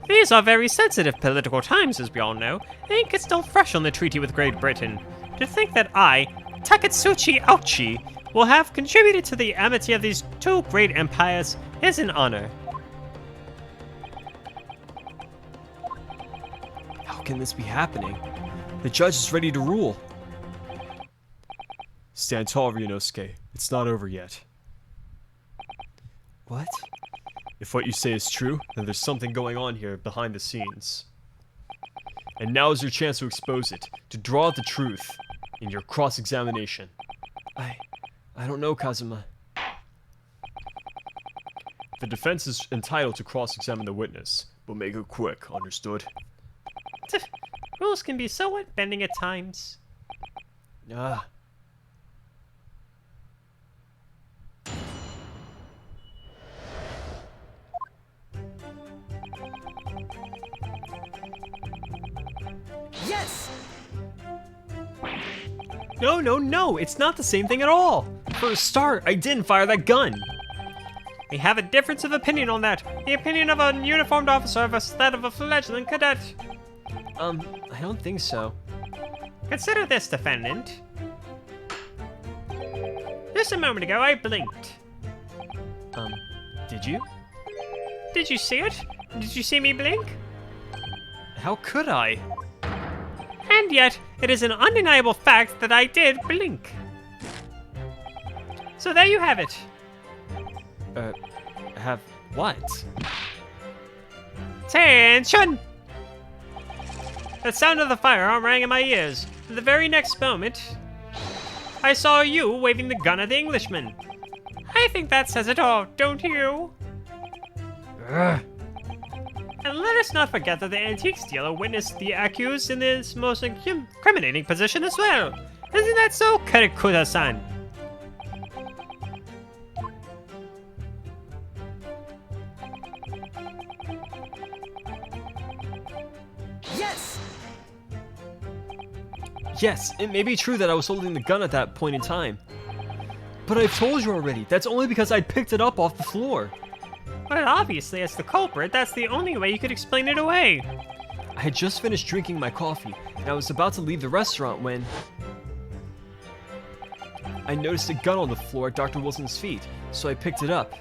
Speaker 6: These are very sensitive political times, as we all know. Ink is still fresh on the treaty with Great Britain. To think that I, Takatsuchi Ouchi, will have contributed to the amity of these two great empires is an honor.
Speaker 3: How can this be happening? The judge is ready to rule.
Speaker 1: Stand tall, Ryunosuke. It's not over yet.
Speaker 3: What?
Speaker 1: If what you say is true, then there's something going on here behind the scenes. And now is your chance to expose it, to draw out the truth in your cross-examination.
Speaker 3: I don't know, Kazuma.
Speaker 1: The defense is entitled to cross-examine the witness, but make it quick, understood?
Speaker 6: Rules can be somewhat bending at times.
Speaker 3: Ah.
Speaker 7: Yes!
Speaker 3: No, it's not the same thing at all. For a start, I didn't fire that gun.
Speaker 6: We have a difference of opinion on that. The opinion of a uniformed officer versus that of a fledgling cadet.
Speaker 3: I don't think so.
Speaker 6: Consider this, defendant. Just a moment ago, I blinked.
Speaker 3: Did you?
Speaker 6: Did you see it? Did you see me blink?
Speaker 3: How could I?
Speaker 6: And yet, it is an undeniable fact that I did blink. So there you have it.
Speaker 3: Have what?
Speaker 6: Attention! The sound of the firearm rang in my ears. The very next moment, I saw you waving the gun at the Englishman. I think that says it all, don't you? And let us not forget that the antiques dealer witnessed the accused in this most incriminating position as well. Isn't that so, Karikuta-san?
Speaker 3: Yes, it may be true that I was holding the gun at that point in time. But I've told you already, that's only because I picked it up off the floor.
Speaker 6: Well, obviously, as the culprit, that's the only way you could explain it away.
Speaker 3: I had just finished drinking my coffee, and I was about to leave the restaurant when I noticed a gun on the floor at Dr. Wilson's feet, so I picked it up.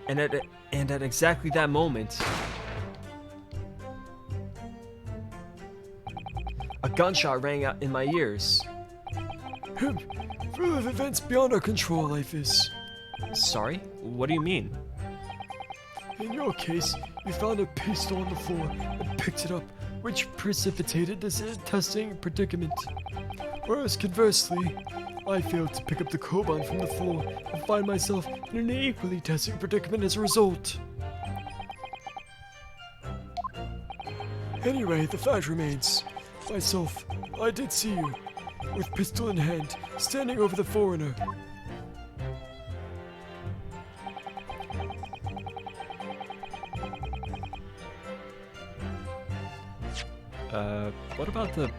Speaker 3: And at exactly that moment, a gunshot rang out in my ears.
Speaker 4: Full of events beyond our control, life is.
Speaker 3: Sorry? What do you mean?
Speaker 4: In your case, you found a pistol on the floor and picked it up, which precipitated this testing predicament. Whereas conversely, I failed to pick up the Koban from the floor and find myself in an equally testing predicament as a result. Anyway, the fact remains. Myself, I did see you, with pistol in hand, standing over the foreigner.
Speaker 3: What about the...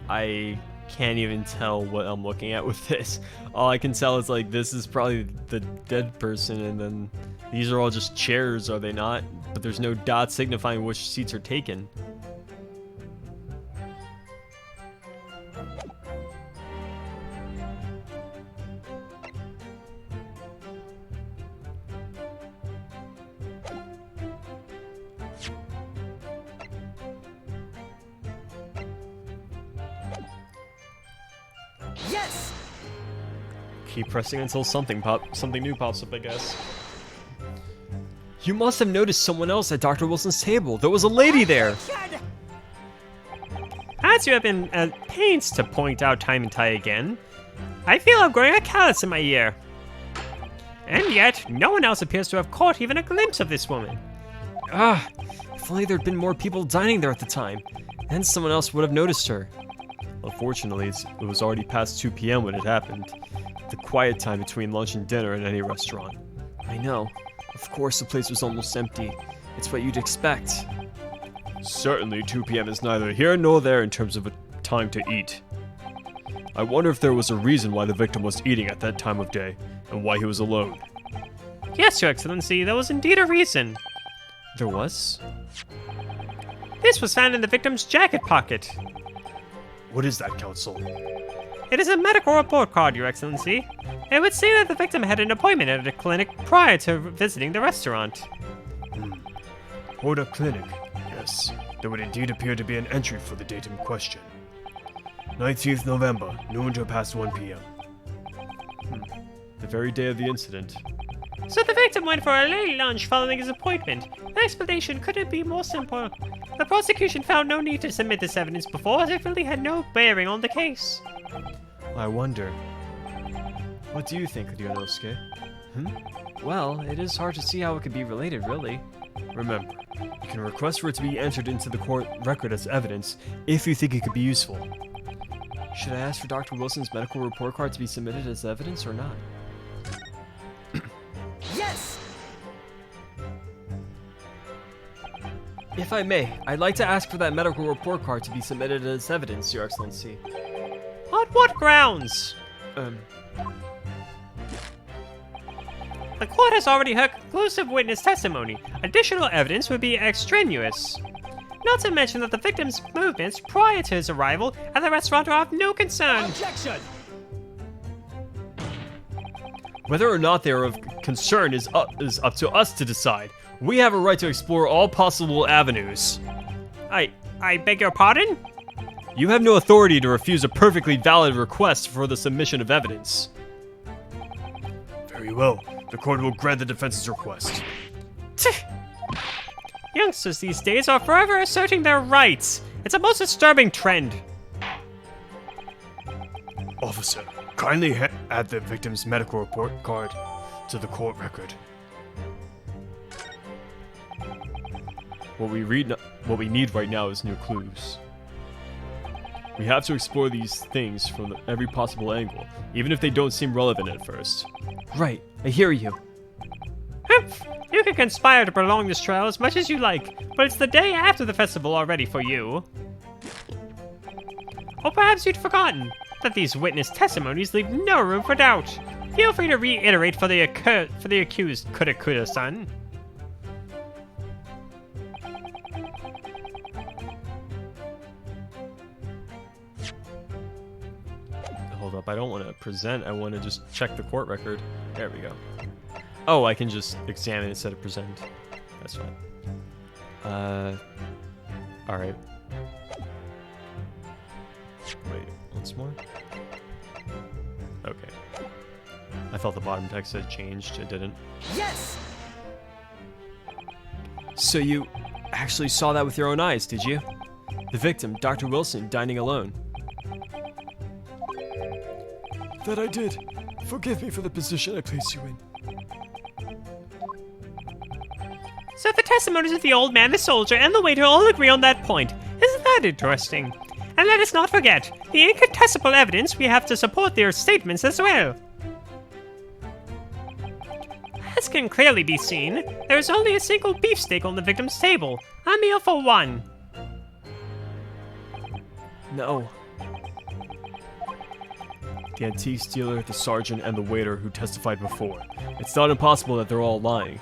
Speaker 3: I can't even tell what I'm looking at with this. All I can tell is, like, this is probably the dead person, and then these are all just chairs, are they not? But there's no dot signifying which seats are taken.
Speaker 7: Yes!
Speaker 3: Keep pressing until something new pops up, I guess. You must have noticed someone else at Dr. Wilson's table. There was a lady there.
Speaker 6: As you have been at pains to point out time and time again, I feel I'm growing a callus in my ear. And yet, no one else appears to have caught even a glimpse of this woman.
Speaker 3: If only there'd been more people dining there at the time. Then someone else would have noticed her. Unfortunately, it was already past 2 p.m. when it happened. The quiet time between lunch and dinner in any restaurant. I know. Of course, the place was almost empty. It's what you'd expect.
Speaker 1: Certainly 2 p.m. is neither here nor there in terms of a time to eat. I wonder if there was a reason why the victim was eating at that time of day, and why he was alone.
Speaker 6: Yes, Your Excellency, there was indeed a reason.
Speaker 3: There was?
Speaker 6: This was found in the victim's jacket pocket.
Speaker 1: What is that, Counsel?
Speaker 6: It is a medical report card, Your Excellency. It would say that the victim had an appointment at a clinic prior to visiting the restaurant.
Speaker 1: Toba Clinic. Yes, there would indeed appear to be an entry for the date in question. 19th November, noon to past 1 p.m.
Speaker 3: The very day of the incident.
Speaker 6: So the victim went for a late lunch following his appointment. The explanation couldn't be more simple. The prosecution found no need to submit this evidence before, as it really had no bearing on the case.
Speaker 3: I wonder. What do you think, Ryunosuke? Well, it is hard to see how it could be related, really. Remember, you can request for it to be entered into the court record as evidence if you think it could be useful. Should I ask for Dr. Wilson's medical report card to be submitted as evidence or not?
Speaker 7: Yes!
Speaker 3: If I may, I'd like to ask for that medical report card to be submitted as evidence, Your Excellency.
Speaker 6: On what grounds? The court has already heard conclusive witness testimony. Additional evidence would be extraneous. Not to mention that the victim's movements prior to his arrival at the restaurant are of no concern.
Speaker 7: Objection!
Speaker 3: Whether or not they are of concern is up to us to decide. We have a right to explore all possible avenues.
Speaker 6: I beg your pardon?
Speaker 3: You have no authority to refuse a perfectly valid request for the submission of evidence.
Speaker 1: Very well. The court will grant the defense's request.
Speaker 6: Youngsters these days are forever asserting their rights. It's a most disturbing trend.
Speaker 1: Officer, kindly add the victim's medical report card to the court record.
Speaker 3: What we need right now is new clues. We have to explore these things from every possible angle, even if they don't seem relevant at first. Right, I hear you.
Speaker 6: Humph! You can conspire to prolong this trial as much as you like, but it's the day after the festival already for you. Or perhaps you'd forgotten that these witness testimonies leave no room for doubt. Feel free to reiterate for the accused, Kuda-san.
Speaker 1: Hold up, I don't want to present, I want to just check the court record. There we go. Oh, I can just examine instead of present. That's fine. Alright. Wait, once more? Okay. I thought the bottom text had changed, it didn't.
Speaker 7: Yes!
Speaker 3: So you actually saw that with your own eyes, did you? The victim, Dr. Wilson, dining alone.
Speaker 4: That I did. Forgive me for the position I placed you in.
Speaker 6: So the testimonies of the old man, the soldier, and the waiter all agree on that point. Isn't that interesting? And let us not forget the incontestable evidence we have to support their statements as well. As can clearly be seen, there is only a single beefsteak on the victim's table, a meal for one.
Speaker 3: No.
Speaker 1: The antique dealer, the sergeant, and the waiter who testified before. It's not impossible that they're all lying.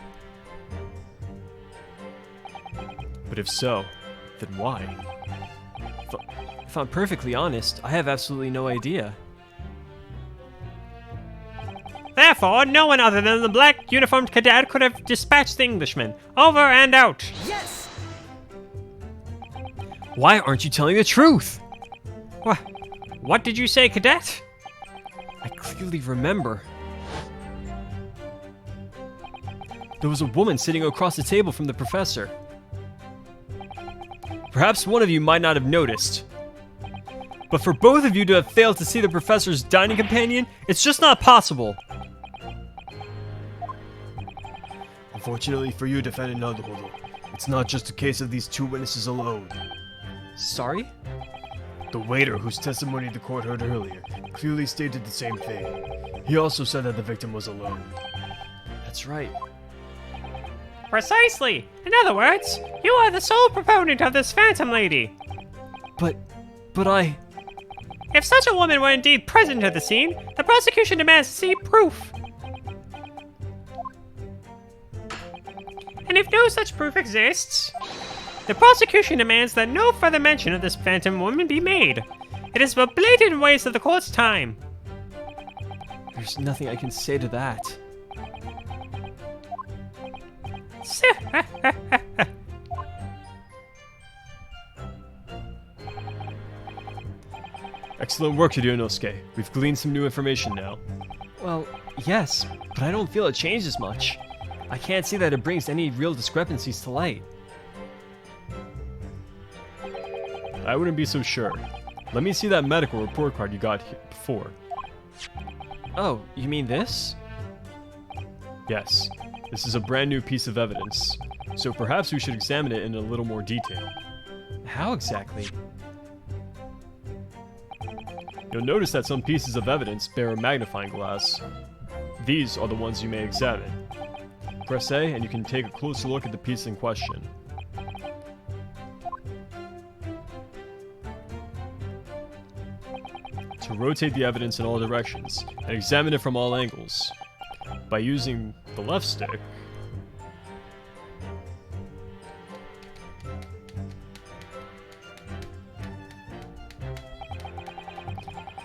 Speaker 1: But if so, then why?
Speaker 3: If I'm perfectly honest, I have absolutely no idea.
Speaker 6: Therefore, no one other than the black uniformed cadet could have dispatched the Englishman. Over and out.
Speaker 7: Yes!
Speaker 3: Why aren't you telling the truth?
Speaker 6: What did you say, cadet?
Speaker 3: I clearly remember. There was a woman sitting across the table from the professor. Perhaps one of you might not have noticed. But for both of you to have failed to see the professor's dining companion, it's just not possible.
Speaker 4: Unfortunately for you, Defendant Naruhodo, it's not just a case of these two witnesses alone.
Speaker 3: Sorry?
Speaker 4: The waiter, whose testimony the court heard earlier, clearly stated the same thing. He also said that the victim was alone.
Speaker 3: That's right.
Speaker 6: Precisely. In other words, you are the sole proponent of this phantom lady.
Speaker 3: But I...
Speaker 6: If such a woman were indeed present at the scene, the prosecution demands to see proof. And if no such proof exists, the prosecution demands that no further mention of this phantom woman be made. It is a blatant waste of the court's time.
Speaker 3: There's nothing I can say to that.
Speaker 1: Excellent work, Inosuke. We've gleaned some new information now.
Speaker 3: Well, yes, but I don't feel it changes much. I can't see that it brings any real discrepancies to light.
Speaker 1: I wouldn't be so sure. Let me see that medical report card you got before.
Speaker 3: Oh, you mean this?
Speaker 1: Yes, this is a brand new piece of evidence, so perhaps we should examine it in a little more detail.
Speaker 3: How exactly?
Speaker 1: You'll notice that some pieces of evidence bear a magnifying glass. These are the ones you may examine. Press A and you can take a closer look at the piece in question. To rotate the evidence in all directions and examine it from all angles. By using the left stick,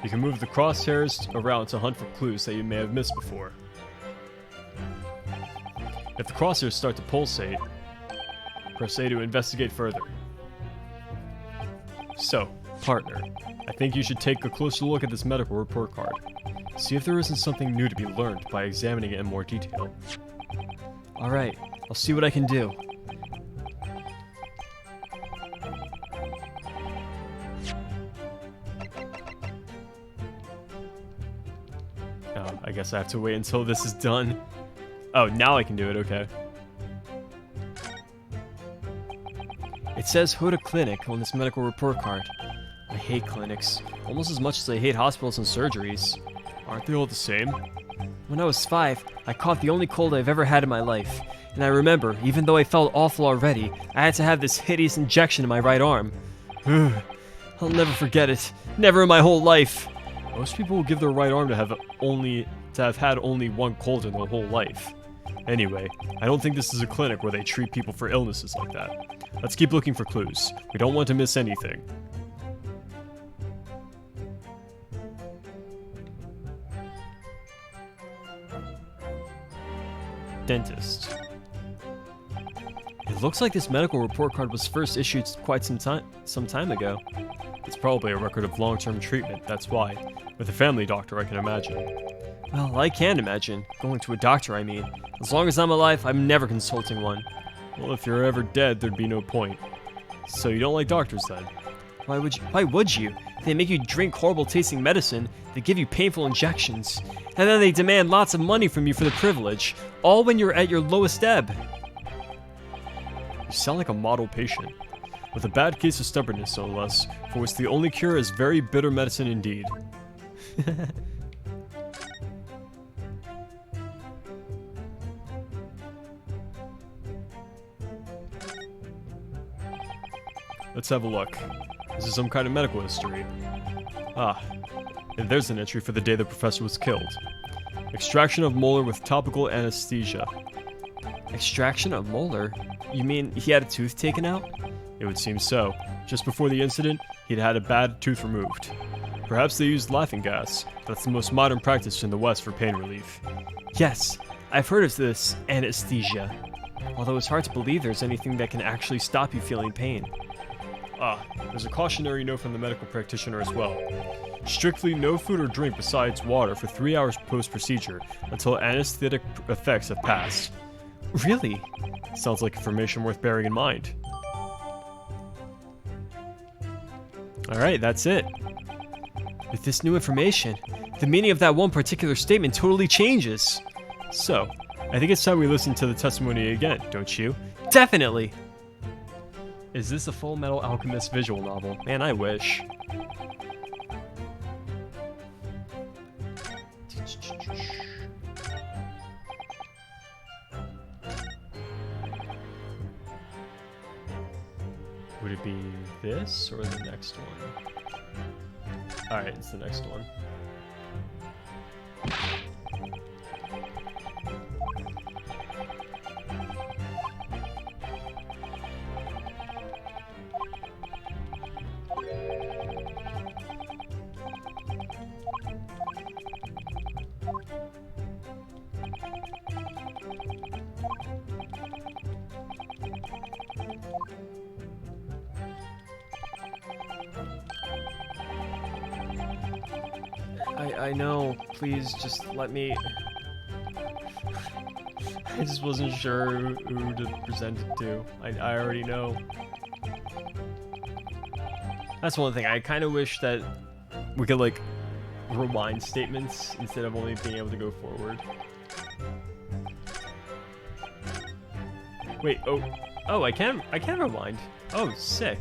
Speaker 1: you can move the crosshairs around to hunt for clues that you may have missed before. If the crosshairs start to pulsate, press A to investigate further. So, partner, I think you should take a closer look at this medical report card. See if there isn't something new to be learned by examining it in more detail.
Speaker 3: Alright, I'll see what I can do.
Speaker 1: I guess I have to wait until this is done. Oh, now I can do it, okay.
Speaker 3: It says Hoda Clinic on this medical report card. I hate clinics, almost as much as I hate hospitals and surgeries.
Speaker 1: Aren't they all the same?
Speaker 3: When I was 5, I caught the only cold I've ever had in my life. And I remember, even though I felt awful already, I had to have this hideous injection in my right arm. I'm I'll never forget it. Never in my whole life.
Speaker 1: Most people will give their right arm to have had only one cold in their whole life. Anyway, I don't think this is a clinic where they treat people for illnesses like that. Let's keep looking for clues. We don't want to miss anything. Dentist.
Speaker 3: It looks like this medical report card was first issued quite some time ago.
Speaker 1: It's probably a record of long-term treatment, that's why. With a family doctor, I can imagine.
Speaker 3: Well, I can imagine. Going to a doctor, I mean. As long as I'm alive, I'm never consulting one.
Speaker 1: Well, if you're ever dead, there'd be no point. So you don't like doctors then?
Speaker 3: Why would you? They make you drink horrible tasting medicine, they give you painful injections, and then they demand lots of money from you for the privilege, all when you're at your lowest ebb.
Speaker 1: You sound like a model patient. With a bad case of stubbornness, no less, for which the only cure is very bitter medicine indeed. Let's have a look. This is some kind of medical history. Ah, and there's an entry for the day the professor was killed. Extraction of molar with topical anesthesia.
Speaker 3: Extraction of molar? You mean he had a tooth taken out?
Speaker 1: It would seem so. Just before the incident, he'd had a bad tooth removed. Perhaps they used laughing gas. That's the most modern practice in the West for pain relief.
Speaker 3: Yes, I've heard of this anesthesia. Although it's hard to believe there's anything that can actually stop you feeling pain.
Speaker 1: Ah, there's a cautionary note from the medical practitioner as well. Strictly no food or drink besides water for 3 hours post-procedure until anesthetic effects have passed.
Speaker 3: Really?
Speaker 1: Sounds like information worth bearing in mind.
Speaker 3: Alright, that's it. With this new information, the meaning of that one particular statement totally changes.
Speaker 1: So, I think it's time we listen to the testimony again, don't you?
Speaker 3: Definitely!
Speaker 1: Is this a Full Metal Alchemist visual novel?
Speaker 3: Man, I wish.
Speaker 1: Would it be this or the next one? Alright, it's the next one.
Speaker 3: I know. Please, just let me...
Speaker 1: I just wasn't sure who to present it to. I already know.
Speaker 3: That's one thing. I kind of wish that we could, like, rewind statements instead of only being able to go forward.
Speaker 1: Wait,
Speaker 3: Oh, I can rewind. Oh, sick.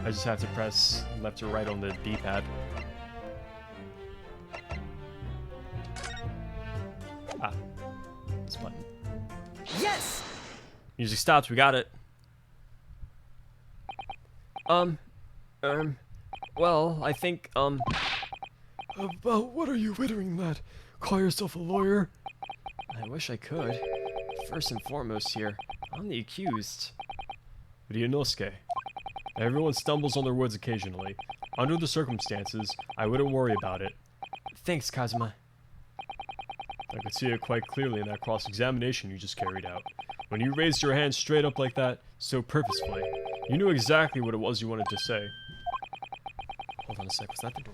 Speaker 1: I just have to press left or right on the D-pad. Ah, this button.
Speaker 7: Yes!
Speaker 3: Music stops, we got it. Well, I think,
Speaker 1: About what are you wittering, lad? Call yourself a lawyer?
Speaker 3: I wish I could. First and foremost here, I'm the accused.
Speaker 1: Ryunosuke. Everyone stumbles on their words occasionally. Under the circumstances, I wouldn't worry about it.
Speaker 3: Thanks, Kazuma.
Speaker 1: I could see it quite clearly in that cross-examination you just carried out. When you raised your hand straight up like that, so purposefully, you knew exactly what it was you wanted to say.
Speaker 3: Hold on a sec, was that the door?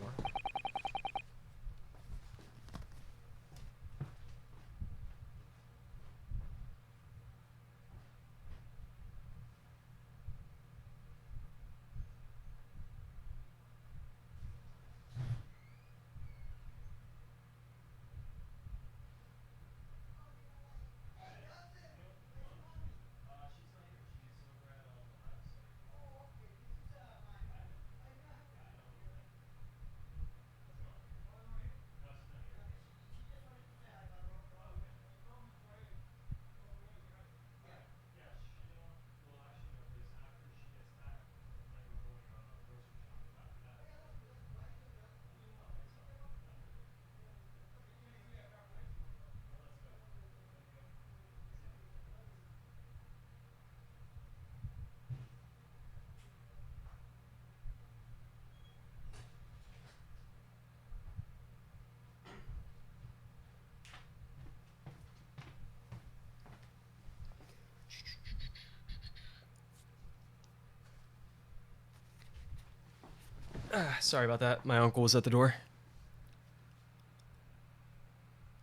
Speaker 3: Sorry about that. My uncle was at the door.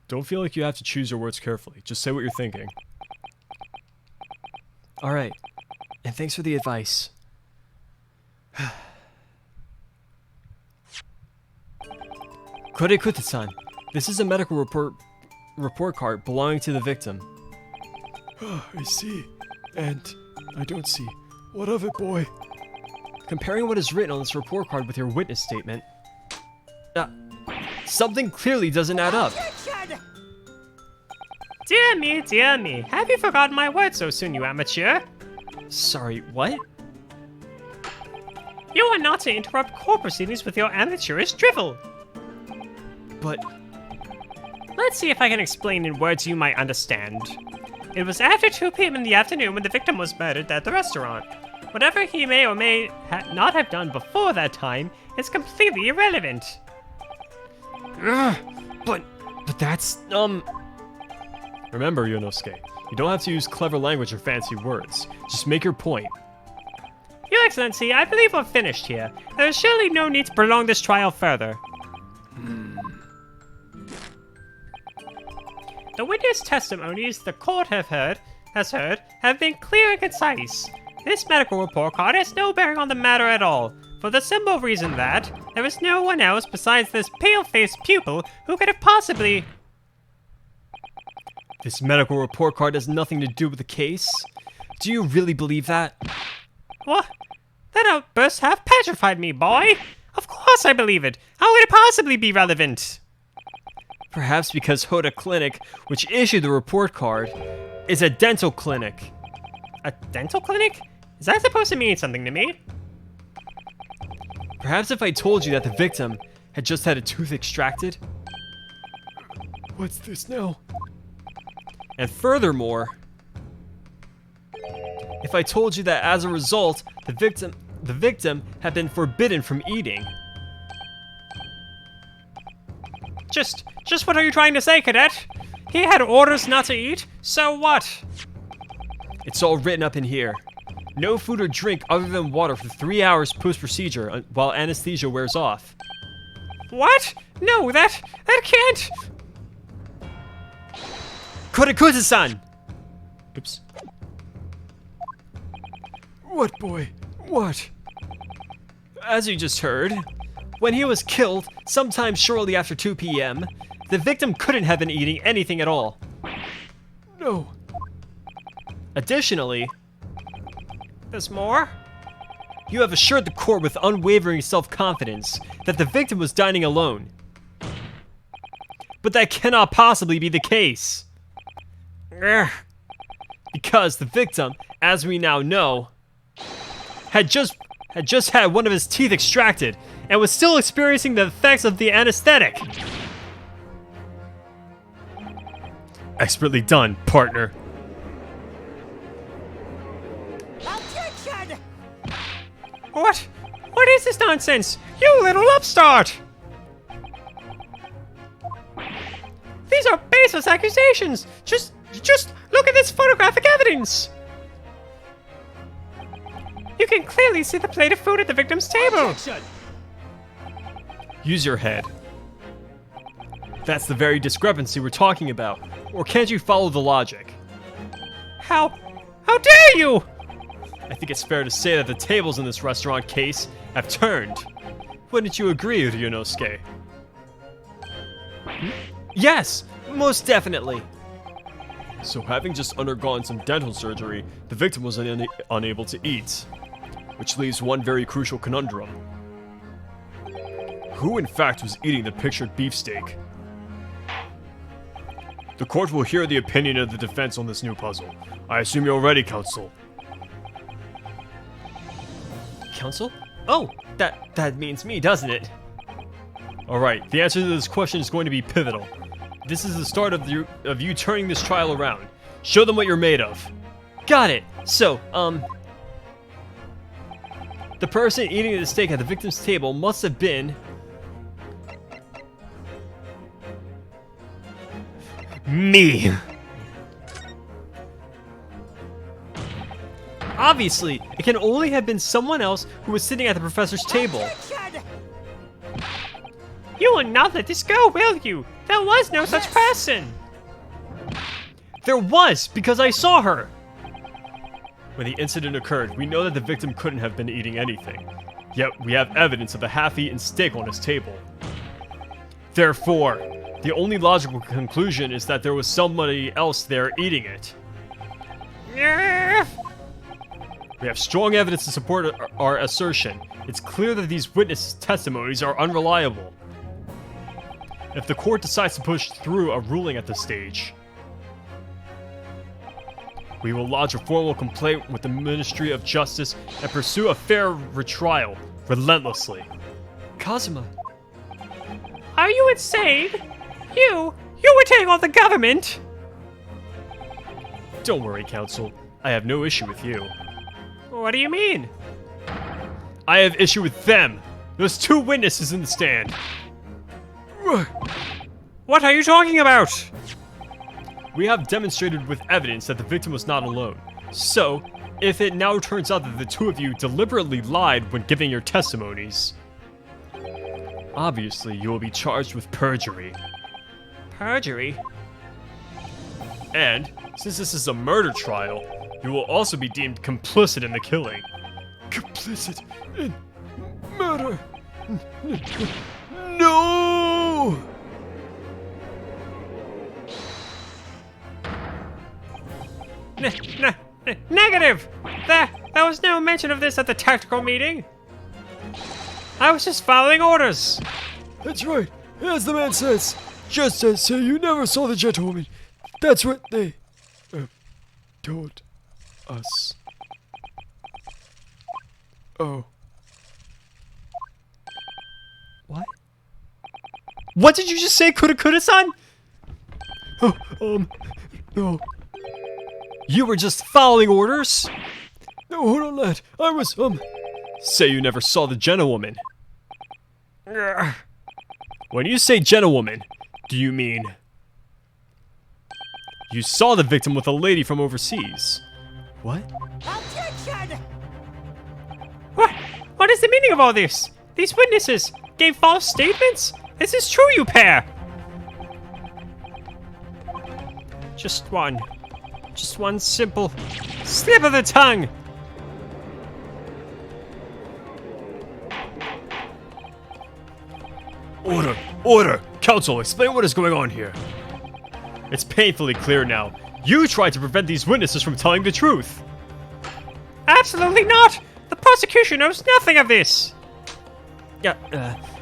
Speaker 1: Don't feel like you have to choose your words carefully. Just say what you're thinking.
Speaker 3: Alright. And thanks for the advice. Korekuta-san, this is a medical report card belonging to the victim.
Speaker 4: I see. And I don't see. What of it, boy?
Speaker 3: Comparing what is written on this report card with your witness statement, something clearly doesn't add up.
Speaker 6: Dear me, have you forgotten my words so soon, you amateur?
Speaker 3: Sorry, what?
Speaker 6: You are not to interrupt court proceedings with your amateurish drivel.
Speaker 3: But
Speaker 6: Let's see if I can explain in words you might understand. It was after 2 p.m. in the afternoon when the victim was murdered at the restaurant. Whatever he may or may not have done before that time is completely irrelevant.
Speaker 3: but that's,
Speaker 1: Remember, Yonosuke, you don't have to use clever language or fancy words. Just make your point.
Speaker 6: Your Excellency, I believe we're finished here. There is surely no need to prolong this trial further. The witness testimonies the court has heard have been clear and concise. This medical report card has no bearing on the matter at all, for the simple reason that there is no one else besides this pale-faced pupil who could have possibly...
Speaker 3: This medical report card has nothing to do with the case? Do you really believe that?
Speaker 6: What? That outburst half petrified me, boy! Of course I believe it! How could it possibly be relevant?
Speaker 3: Perhaps because Hoda Clinic, which issued the report card, is a dental clinic.
Speaker 6: A dental clinic? Is that supposed to mean something to me?
Speaker 3: Perhaps if I told you that the victim had just had a tooth extracted?
Speaker 4: What's this now?
Speaker 3: And furthermore, if I told you that as a result, the victim had been forbidden from eating.
Speaker 6: Just what are you trying to say, Cadet? He had orders not to eat, so what?
Speaker 3: It's all written up in here. No food or drink other than water for 3 hours post-procedure while anesthesia wears off.
Speaker 6: What? No, that can't...
Speaker 3: Korekuta-san! Oops.
Speaker 4: What, boy? What?
Speaker 3: As you just heard, when he was killed, sometime shortly after 2 p.m., the victim couldn't have been eating anything at all.
Speaker 4: No.
Speaker 3: Additionally,
Speaker 6: There's more?
Speaker 3: you have assured the court with unwavering self-confidence that the victim was dining alone. But that cannot possibly be the case.
Speaker 6: Ugh.
Speaker 3: Because the victim, as we now know, had just had one of his teeth extracted and was still experiencing the effects of the anesthetic.
Speaker 1: Expertly done, partner.
Speaker 7: Objection!
Speaker 6: What? What is this nonsense? You little upstart! These are baseless accusations! Just look at this photographic evidence! You can clearly see the plate of food at the victim's table!
Speaker 3: Use your head. That's the very discrepancy we're talking about. Or can't you follow the logic?
Speaker 6: How dare you!
Speaker 3: I think it's fair to say that the tables in this restaurant case have turned. Wouldn't you agree, Ryunosuke? Yes, most definitely.
Speaker 1: So having just undergone some dental surgery, the victim was unable to eat. Which leaves one very crucial conundrum. Who in fact was eating the pictured beefsteak? The court will hear the opinion of the defense on this new puzzle. I assume you're ready, counsel.
Speaker 3: Counsel? Oh, that means me, doesn't it?
Speaker 1: Alright, the answer to this question is going to be pivotal. This is the start of you turning this trial around. Show them what you're made of.
Speaker 3: Got it. So, the person eating the steak at the victim's table must have been...
Speaker 6: Me!
Speaker 3: Obviously, it can only have been someone else who was sitting at the professor's table.
Speaker 7: Objection!
Speaker 6: You will not let this go, will you? There was no such person!
Speaker 3: There was, because I saw her! When the incident occurred, we know that the victim couldn't have been eating anything. Yet, we have evidence of a half-eaten steak on his table. Therefore, the only logical conclusion is that there was somebody else there eating it. We have strong evidence to support our assertion. It's clear that these witnesses' testimonies are unreliable. If the court decides to push through a ruling at this stage, we will lodge a formal complaint with the Ministry of Justice and pursue a fair retrial, relentlessly. Kazuma.
Speaker 6: Are you insane? You were taking on the government!
Speaker 3: Don't worry, Counsel. I have no issue with you.
Speaker 6: What do you mean?
Speaker 3: I have issue with them! There's 2 witnesses in the stand!
Speaker 6: What are you talking about?
Speaker 3: We have demonstrated with evidence that the victim was not alone. So, if it now turns out that the 2 of you deliberately lied when giving your testimonies, obviously you will be charged with perjury.
Speaker 6: Perjury?
Speaker 3: And, since this is a murder trial, you will also be deemed complicit in the killing.
Speaker 4: Complicit in murder. No!
Speaker 6: Negative! There was no mention of this at the tactical meeting. I was just following orders.
Speaker 4: That's right. As the man says, just as say you never saw the gentlewoman. That's what they told us. Oh.
Speaker 3: What? What did you just say, Kuda-san?
Speaker 4: Oh, no.
Speaker 3: You were just following orders?
Speaker 4: No, hold on, lad. I was,
Speaker 3: Say you never saw the gentlewoman. When you say gentlewoman, do you mean you saw the victim with a lady from overseas? What?
Speaker 7: Objection!
Speaker 6: What is the meaning of all this? These witnesses gave false statements? Is this true, you pair? Just one simple slip of the tongue.
Speaker 3: Order! Order! Counsel, explain what is going on here. It's painfully clear now. You tried to prevent these witnesses from telling the truth.
Speaker 6: Absolutely not! The prosecution knows nothing of this!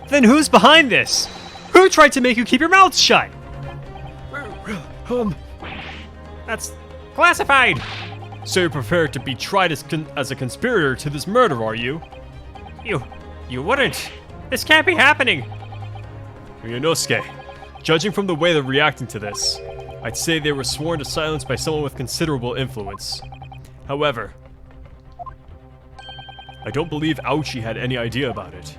Speaker 3: Then who's behind this? Who tried to make you keep your mouth shut?
Speaker 6: That's classified!
Speaker 3: So you're prepared to be tried as a conspirator to this murder, are you?
Speaker 6: You wouldn't. This can't be happening.
Speaker 3: Ryunosuke, judging from the way they're reacting to this, I'd say they were sworn to silence by someone with considerable influence. However, I don't believe Aochi had any idea about it.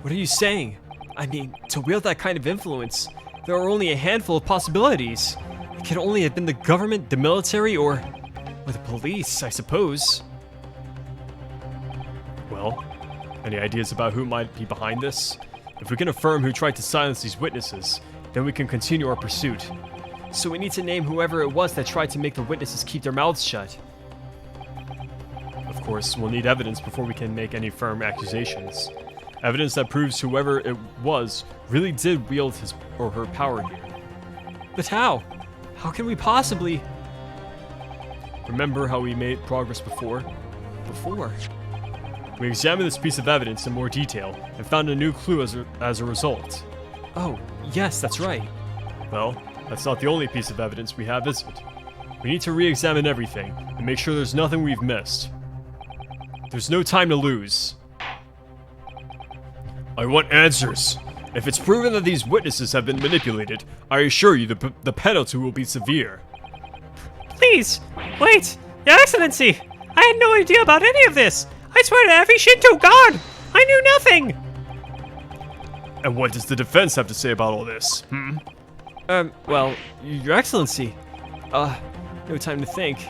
Speaker 5: What are you saying? I mean, to wield that kind of influence, there are only a handful of possibilities. It could only have been the government, the military, or the police, I suppose.
Speaker 3: Well, any ideas about who might be behind this? If we can affirm who tried to silence these witnesses, then we can continue our pursuit.
Speaker 5: So we need to name whoever it was that tried to make the witnesses keep their mouths shut.
Speaker 3: Of course, we'll need evidence before we can make any firm accusations. Evidence that proves whoever it was really did wield his or her power here.
Speaker 5: But how? How can we possibly...
Speaker 3: Remember how we made progress before? We examined this piece of evidence in more detail and found a new clue as a result.
Speaker 5: Oh, yes, that's right.
Speaker 3: Well, that's not the only piece of evidence we have, is it? We need to re-examine everything and make sure there's nothing we've missed. There's no time to lose. I want answers. If it's proven that these witnesses have been manipulated, I assure you the penalty will be severe.
Speaker 6: Please, wait! Your Excellency! I had no idea about any of this! I swear to every Shinto god! I knew nothing!
Speaker 3: And what does the defense have to say about all this,
Speaker 5: Well, Your Excellency. No time to think.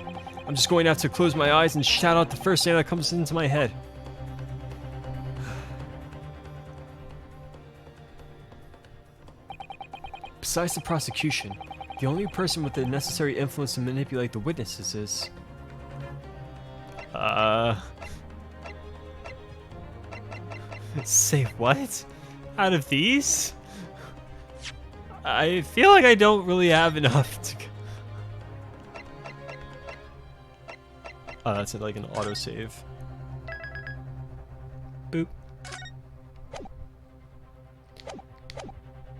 Speaker 5: I'm just going to have to close my eyes and shout out the first thing that comes into my head.
Speaker 3: Besides the prosecution, the only person with the necessary influence to manipulate the witnesses is...
Speaker 6: Say what? Out of these? I feel like I don't really have enough to...
Speaker 3: Oh, that's like an autosave. Boop.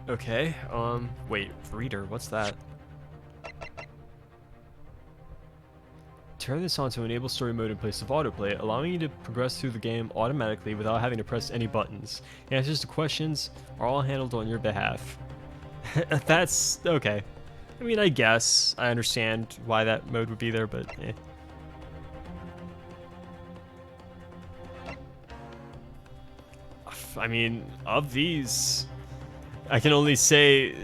Speaker 3: Okay, wait, reader, what's that? Turn this on to enable story mode in place of autoplay, allowing you to progress through the game automatically without having to press any buttons. Answers to questions are all handled on your behalf. That's okay. I mean, I guess I understand why that mode would be there, but eh. I mean, of these, I can only say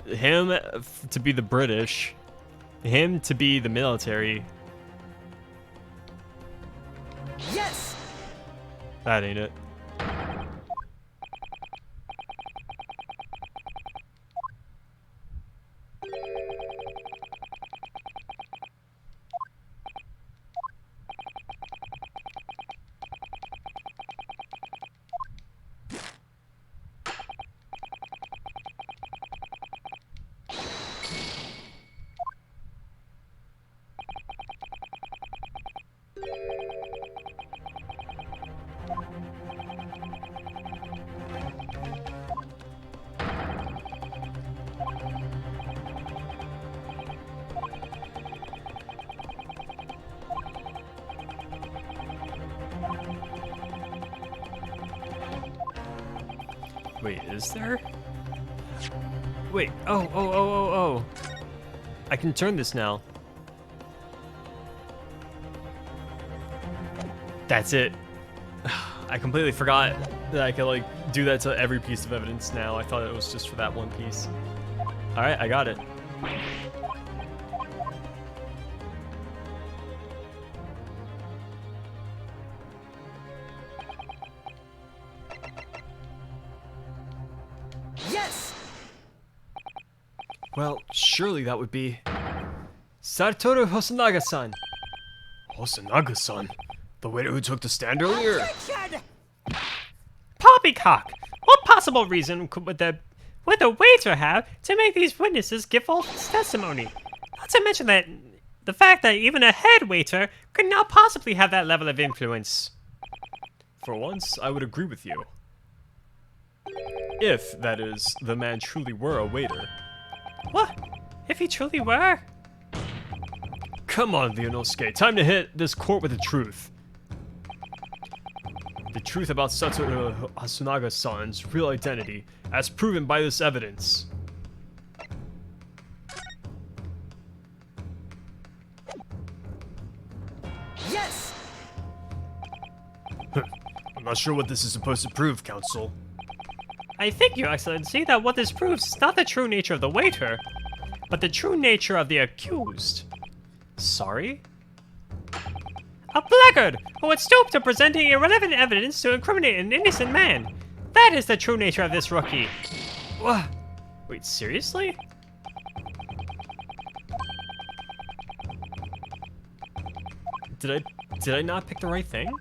Speaker 3: him to be the British, him to be the military.
Speaker 7: Yes!
Speaker 3: That ain't it. Wait, is there? Wait, oh. I can turn this now. That's it. I completely forgot that I could, like, do that to every piece of evidence now. I thought it was just for that one piece. Alright, I got it.
Speaker 7: Yes!
Speaker 3: Well, surely that would be... Satoru Hosonaga-san!
Speaker 4: Hosonaga-san? The waiter who took the stand earlier?
Speaker 7: Objection!
Speaker 6: Poppycock! What possible reason would the waiter have to make these witnesses give false testimony? Not to mention that the fact that even a head waiter could not possibly have that level of influence.
Speaker 3: For once, I would agree with you. If, that is, the man truly were a waiter.
Speaker 6: What? If he truly were?
Speaker 3: Come on, Leonosuke, time to hit this court with the truth. The truth about Satoru Hosonaga-san's real identity, as proven by this evidence.
Speaker 7: Yes!
Speaker 4: I'm not sure what this is supposed to prove, Counsel.
Speaker 6: I think, Your Excellency, that what this proves is not the true nature of the waiter, but the true nature of the accused.
Speaker 3: Sorry?
Speaker 6: A blackguard who would stoop to presenting irrelevant evidence to incriminate an innocent man. That is the true nature of this rookie.
Speaker 3: What? Wait, seriously? Did I not pick the right thing?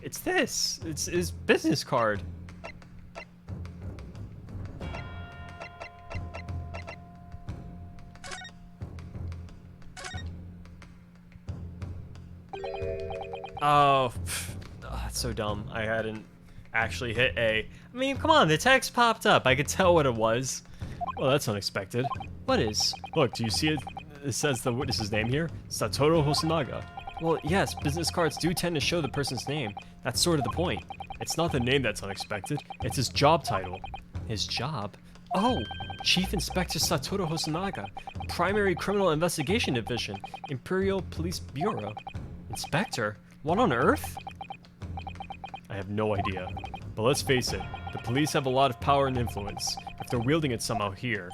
Speaker 3: It's this. It's his business card. Oh, that's so dumb. I hadn't actually hit A. I mean, come on, the text popped up. I could tell what it was. Well, that's unexpected. What is? Look, do you see it? It says the witness's name here. Satoru Hosonaga. Well, yes, business cards do tend to show the person's name. That's sort of the point. It's not the name that's unexpected. It's his job title. His job? Oh, Chief Inspector Satoru Hosonaga, Primary Criminal Investigation Division, Imperial Police Bureau. Inspector? What on earth? I have no idea. But let's face it, the police have a lot of power and influence, if they're wielding it somehow here.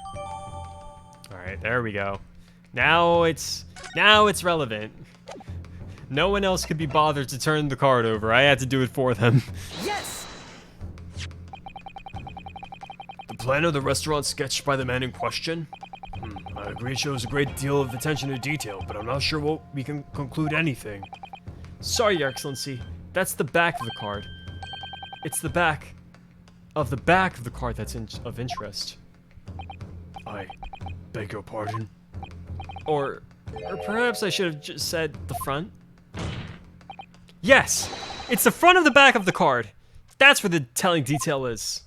Speaker 3: Alright, there we go. Now it's relevant.
Speaker 1: No one else could be bothered to turn the card over. I had to do it for them.
Speaker 7: Yes!
Speaker 4: The plan of the restaurant sketched by the man in question? I agree it shows a great deal of attention to detail, but I'm not sure we can conclude anything.
Speaker 3: Sorry, Your Excellency. That's the back of the card. It's the back of the card that's of interest.
Speaker 4: I beg your pardon?
Speaker 3: Or perhaps I should have just said the front. Yes! It's the front of the back of the card. That's where the telling detail is.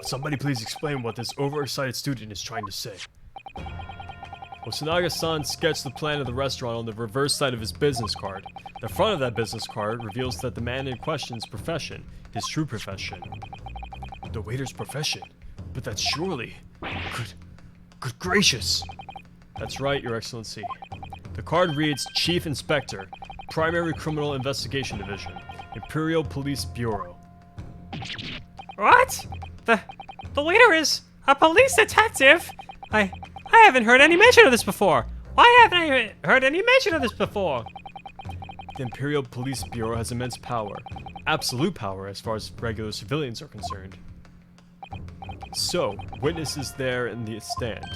Speaker 4: Somebody please explain what this overexcited student is trying to say.
Speaker 1: Osanaga-san sketched the plan of the restaurant on the reverse side of his business card. The front of that business card reveals that the man in question's profession, his true profession.
Speaker 4: The waiter's profession? But that's surely... Good gracious!
Speaker 1: That's right, Your Excellency. The card reads Chief Inspector, Primary Criminal Investigation Division, Imperial Police Bureau.
Speaker 6: What? The waiter is a police detective? I haven't heard any mention of this before. Why haven't I heard any mention of this before?
Speaker 1: The Imperial Police Bureau has immense power. Absolute power as far as regular civilians are concerned. So, witnesses there in the stand.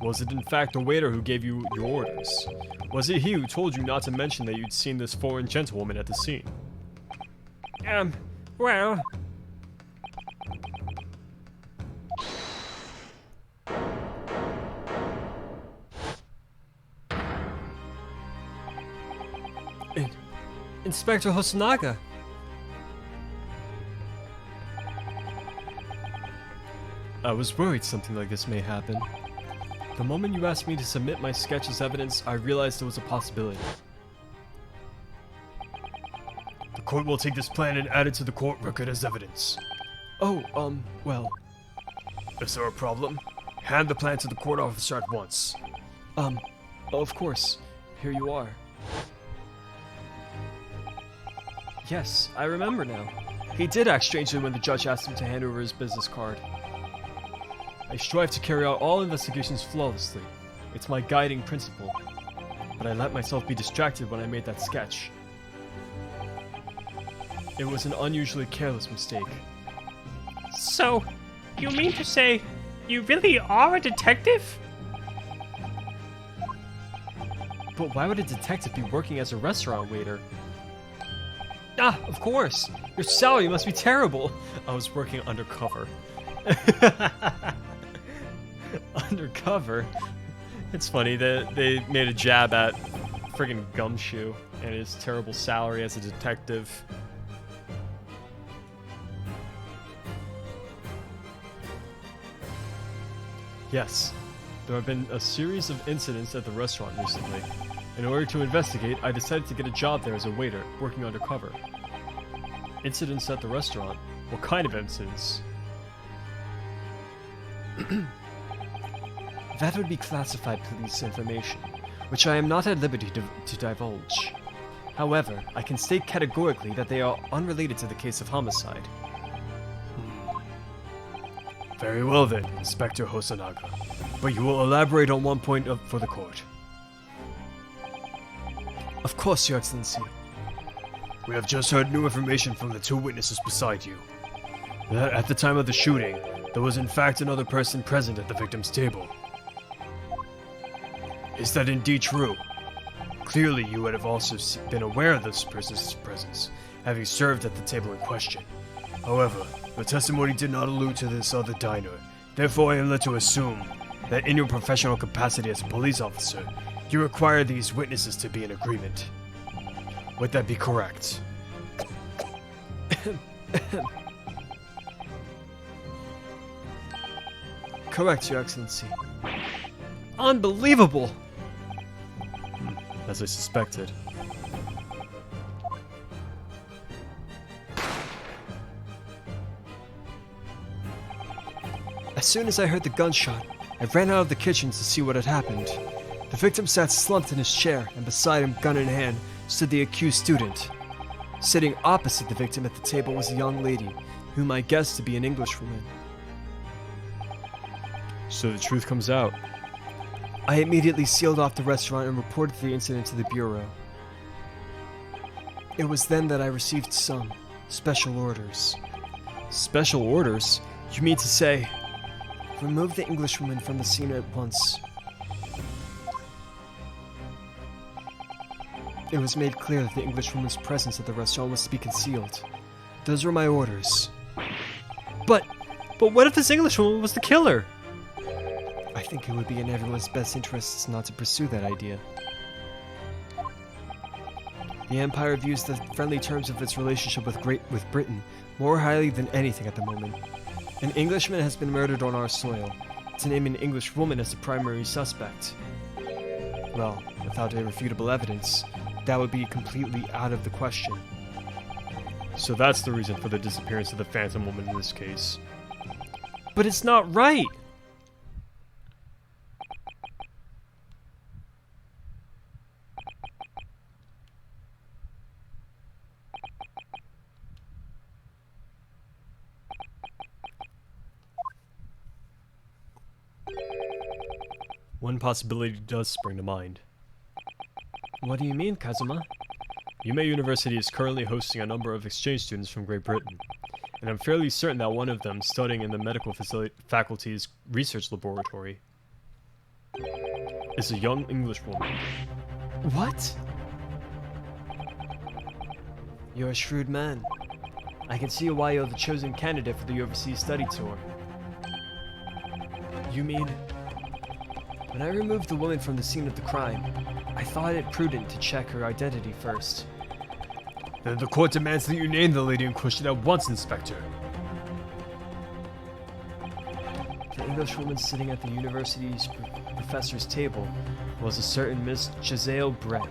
Speaker 1: Was it in fact the waiter who gave you your orders? Was it he who told you not to mention that you'd seen this foreign gentlewoman at the scene?
Speaker 6: Well...
Speaker 3: Inspector Hosonaga.
Speaker 1: I was worried something like this may happen. The moment you asked me to submit my sketch as evidence, I realized there was a possibility.
Speaker 4: The court will take this plan and add it to the court record as evidence.
Speaker 1: Oh, well...
Speaker 4: Is there a problem? Hand the plan to the court officer at once.
Speaker 3: Of course. Here you are. Yes, I remember now. He did act strangely when the judge asked him to hand over his business card.
Speaker 1: I strive to carry out all investigations flawlessly. It's my guiding principle. But I let myself be distracted when I made that sketch. It was an unusually careless mistake.
Speaker 6: So, you mean to say you really are a detective?
Speaker 1: But why would a detective be working as a restaurant waiter?
Speaker 3: Ah, of course. Your salary must be terrible.
Speaker 1: I was working undercover. Undercover? It's funny that they made a jab at friggin' Gumshoe and his terrible salary as a detective. Yes, there have been a series of incidents at the restaurant recently. In order to investigate, I decided to get a job there as a waiter, working undercover. Incidents at the restaurant? What kind of incidents?
Speaker 3: That would be classified police information, which I am not at liberty to divulge. However, I can state categorically that they are unrelated to the case of homicide.
Speaker 4: Very well then, Inspector Hosonaga. But you will elaborate on one point for the court.
Speaker 3: Of course, Your Excellency.
Speaker 4: We have just heard new information from the two witnesses beside you. That at the time of the shooting, there was in fact another person present at the victim's table. Is that indeed true? Clearly you would have also been aware of this person's presence, having served at the table in question. However, the testimony did not allude to this other diner. Therefore, I am led to assume that in your professional capacity as a police officer, you require these witnesses to be in agreement. Would that be correct?
Speaker 3: Correct, Your Excellency. Unbelievable!
Speaker 1: As I suspected.
Speaker 3: As soon as I heard the gunshot, I ran out of the kitchen to see what had happened. The victim sat slumped in his chair, and beside him, gun in hand, stood the accused student. Sitting opposite the victim at the table was a young lady, whom I guessed to be an Englishwoman.
Speaker 1: So the truth comes out.
Speaker 3: I immediately sealed off the restaurant and reported the incident to the Bureau. It was then that I received some special orders.
Speaker 1: Special orders? You mean to say...
Speaker 3: Remove the Englishwoman from the scene at once. It was made clear that the Englishwoman's presence at the restaurant was to be concealed. Those were my orders.
Speaker 1: But what if this Englishwoman was the killer?
Speaker 3: I think it would be in everyone's best interests not to pursue that idea. The Empire views the friendly terms of its relationship with Britain more highly than anything at the moment. An Englishman has been murdered on our soil. To name an Englishwoman as the primary suspect, well, without irrefutable evidence, that would be completely out of the question.
Speaker 1: So that's the reason for the disappearance of the Phantom Woman in this case.
Speaker 3: But it's not right!
Speaker 1: One possibility does spring to mind.
Speaker 3: What do you mean, Kazuma?
Speaker 1: Yume University is currently hosting a number of exchange students from Great Britain, and I'm fairly certain that one of them studying in the medical faculty's research laboratory is a young Englishwoman.
Speaker 3: What? You're a shrewd man. I can see why you're the chosen candidate for the overseas study tour. You mean... When I removed the woman from the scene of the crime, I thought it prudent to check her identity first.
Speaker 1: Then the court demands that you name the lady in question at once, Inspector.
Speaker 3: The Englishwoman sitting at the university's professor's table was a certain Miss Giselle Brett.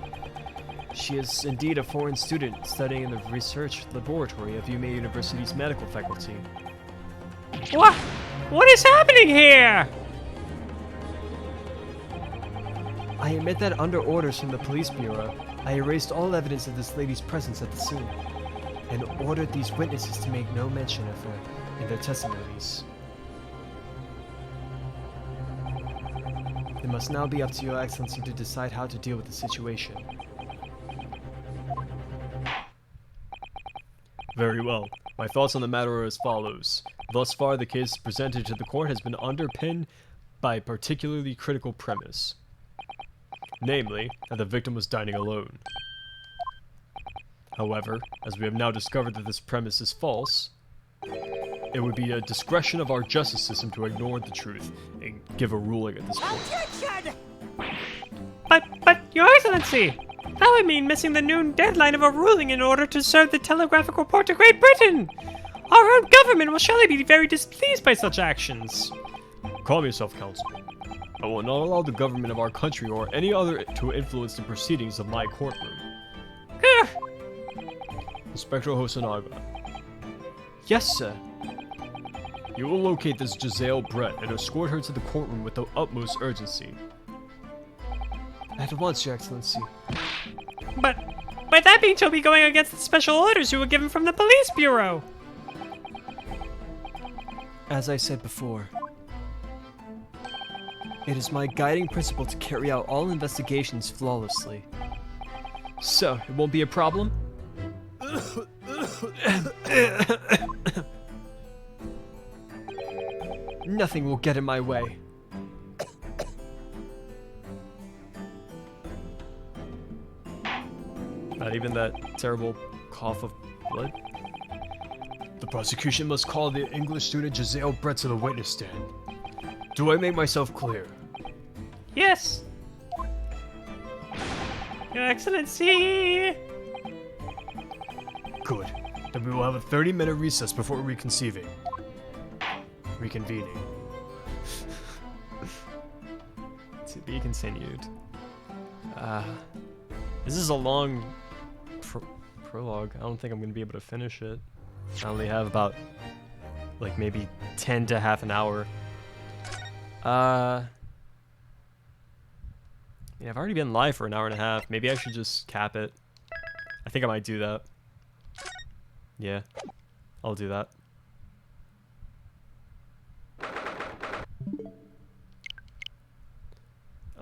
Speaker 3: She is indeed a foreign student studying in the research laboratory of Yume University's medical faculty.
Speaker 6: What? What is happening here?
Speaker 3: I admit that under orders from the police bureau, I erased all evidence of this lady's presence at the scene, and ordered these witnesses to make no mention of her in their testimonies. It must now be up to Your Excellency to decide how to deal with the situation.
Speaker 1: Very well. My thoughts on the matter are as follows. Thus far, the case presented to the court has been underpinned by a particularly critical premise. Namely, that the victim was dining alone. However, as we have now discovered that this premise is false, it would be a discretion of our justice system to ignore the truth and give a ruling at this point.
Speaker 6: But, Your Excellency, that would mean missing the noon deadline of a ruling in order to serve the telegraphic report to Great Britain. Our own government will surely be very displeased by such actions.
Speaker 1: Calm yourself, Counsel. I will not allow the government of our country or any other to influence the proceedings of my courtroom. Inspector Hosonaga.
Speaker 3: Yes, sir.
Speaker 1: You will locate this Giselle Brett and escort her to the courtroom with the utmost urgency.
Speaker 3: At once, Your Excellency.
Speaker 6: But that means she'll be going against the special orders you were given from the police bureau.
Speaker 3: As I said before, it is my guiding principle to carry out all investigations flawlessly.
Speaker 1: So, it won't be a problem?
Speaker 3: Nothing will get in my way.
Speaker 1: Not even that terrible cough of blood? The prosecution must call the English student Giselle Brett to the witness stand. Do I make myself clear?
Speaker 6: Yes. Your Excellency.
Speaker 1: Good. Then we will have a 30-minute recess before reconvening.
Speaker 3: To be continued.
Speaker 1: This is a long prologue. I don't think I'm going to be able to finish it. I only have about, like, maybe 10 to half an hour. Yeah, I've already been live for an hour and a half. Maybe I should just cap it. I think I might do that. Yeah, I'll do that.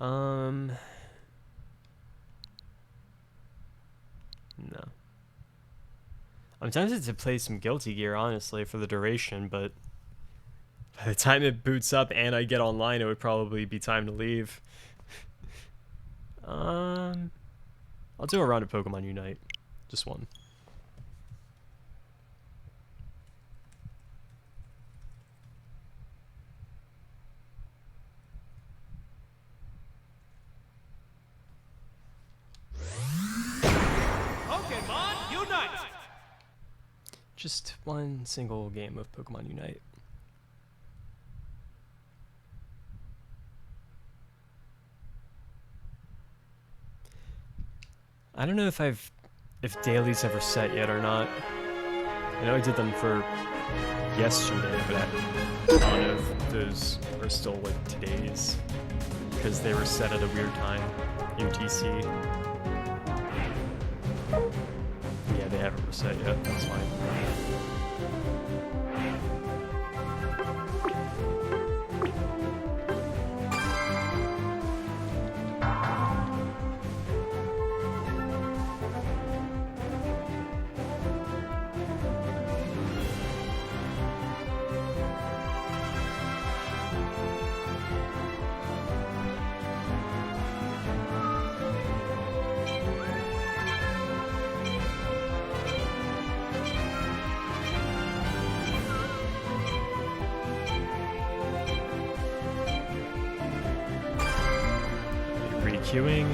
Speaker 3: No. I'm tempted to play some Guilty Gear, honestly, for the duration, but by the time it boots up and I get online, it would probably be time to leave. I'll do a round of Pokemon Unite. Just one.
Speaker 6: Pokemon Unite!
Speaker 3: Just one single game of Pokemon Unite. I don't know if dailies ever set yet or not. I know I did them for yesterday, but I don't know if those are still like today's because they were set at a weird time. UTC. Yeah, they haven't reset yet. That's fine. Queuing.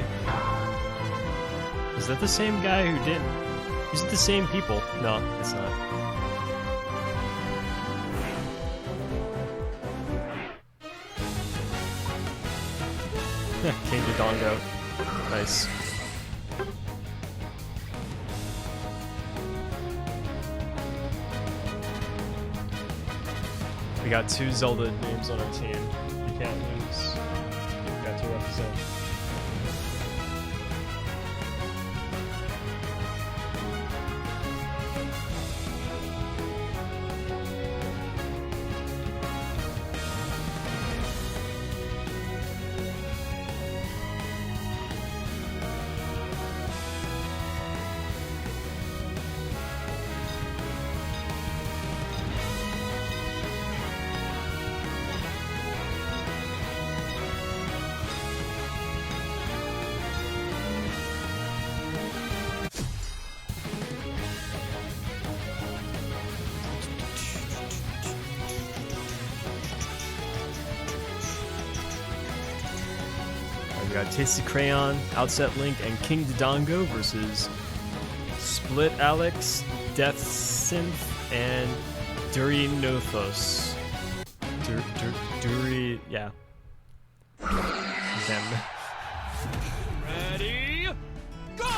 Speaker 3: Is that the same guy who did? Is it the same people? No, it's not. King Dodongo. Nice. We got 2 Zelda names on our team. You can't lose. You got to represent. We got Tasty Crayon, Outset Link, and King Dodongo versus Split Alex, Death Synth, and Durinothos. Yeah. Them.
Speaker 6: Ready, go!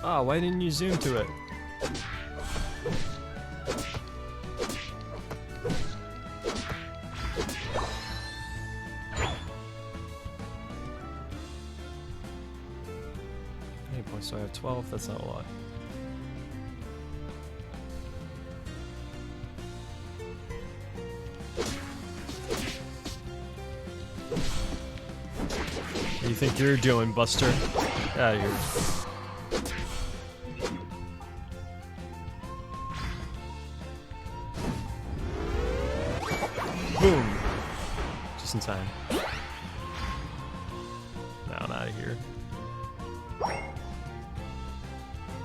Speaker 3: Ah, why didn't you zoom to it? How many points do I have? 12? That's not a lot. What do you think you're doing, Buster? Get out of here. Boom! Just in time. Now I'm out of here.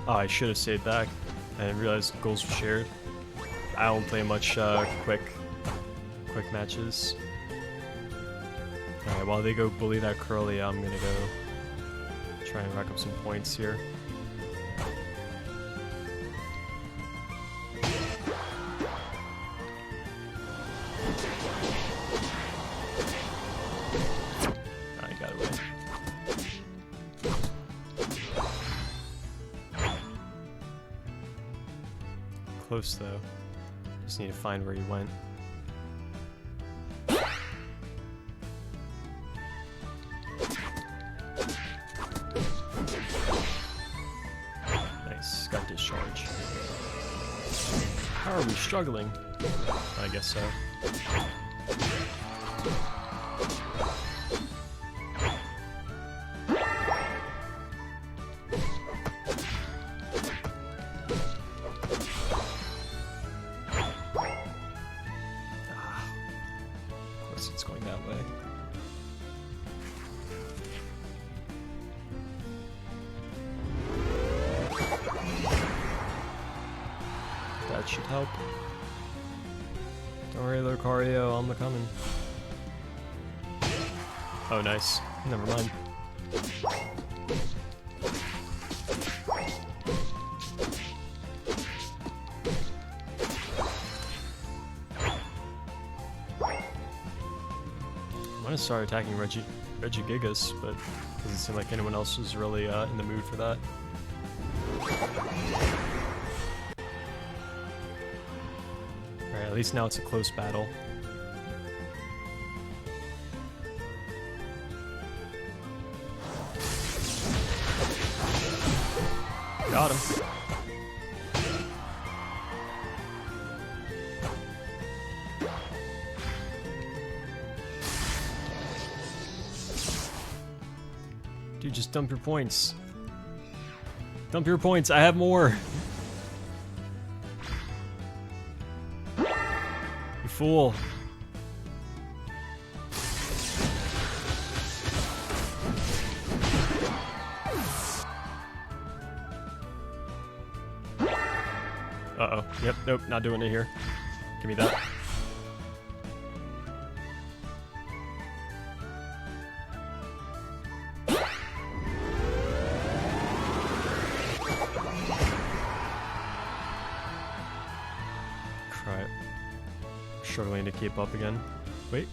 Speaker 3: Oh, I should have stayed back. I didn't realize goals were shared. I don't play much quick matches. Alright, while they go bully that Curly, I'm gonna go try and rack up some points here. I got away.
Speaker 1: close though. Just need to find where he went. Nice, got discharge. How are we struggling? I guess so. That should help. Don't worry, Lucario, I'm coming. Oh, nice. Never mind. I'm gonna start attacking Regigigas, but doesn't seem like anyone else was really in the mood for that. Alright, at least now it's a close battle. Got him. Dude, just dump your points. Dump your points, I have more. You fool. Uh-oh. Yep, nope, not doing it here. Give me that. Struggling to keep up again. Wait,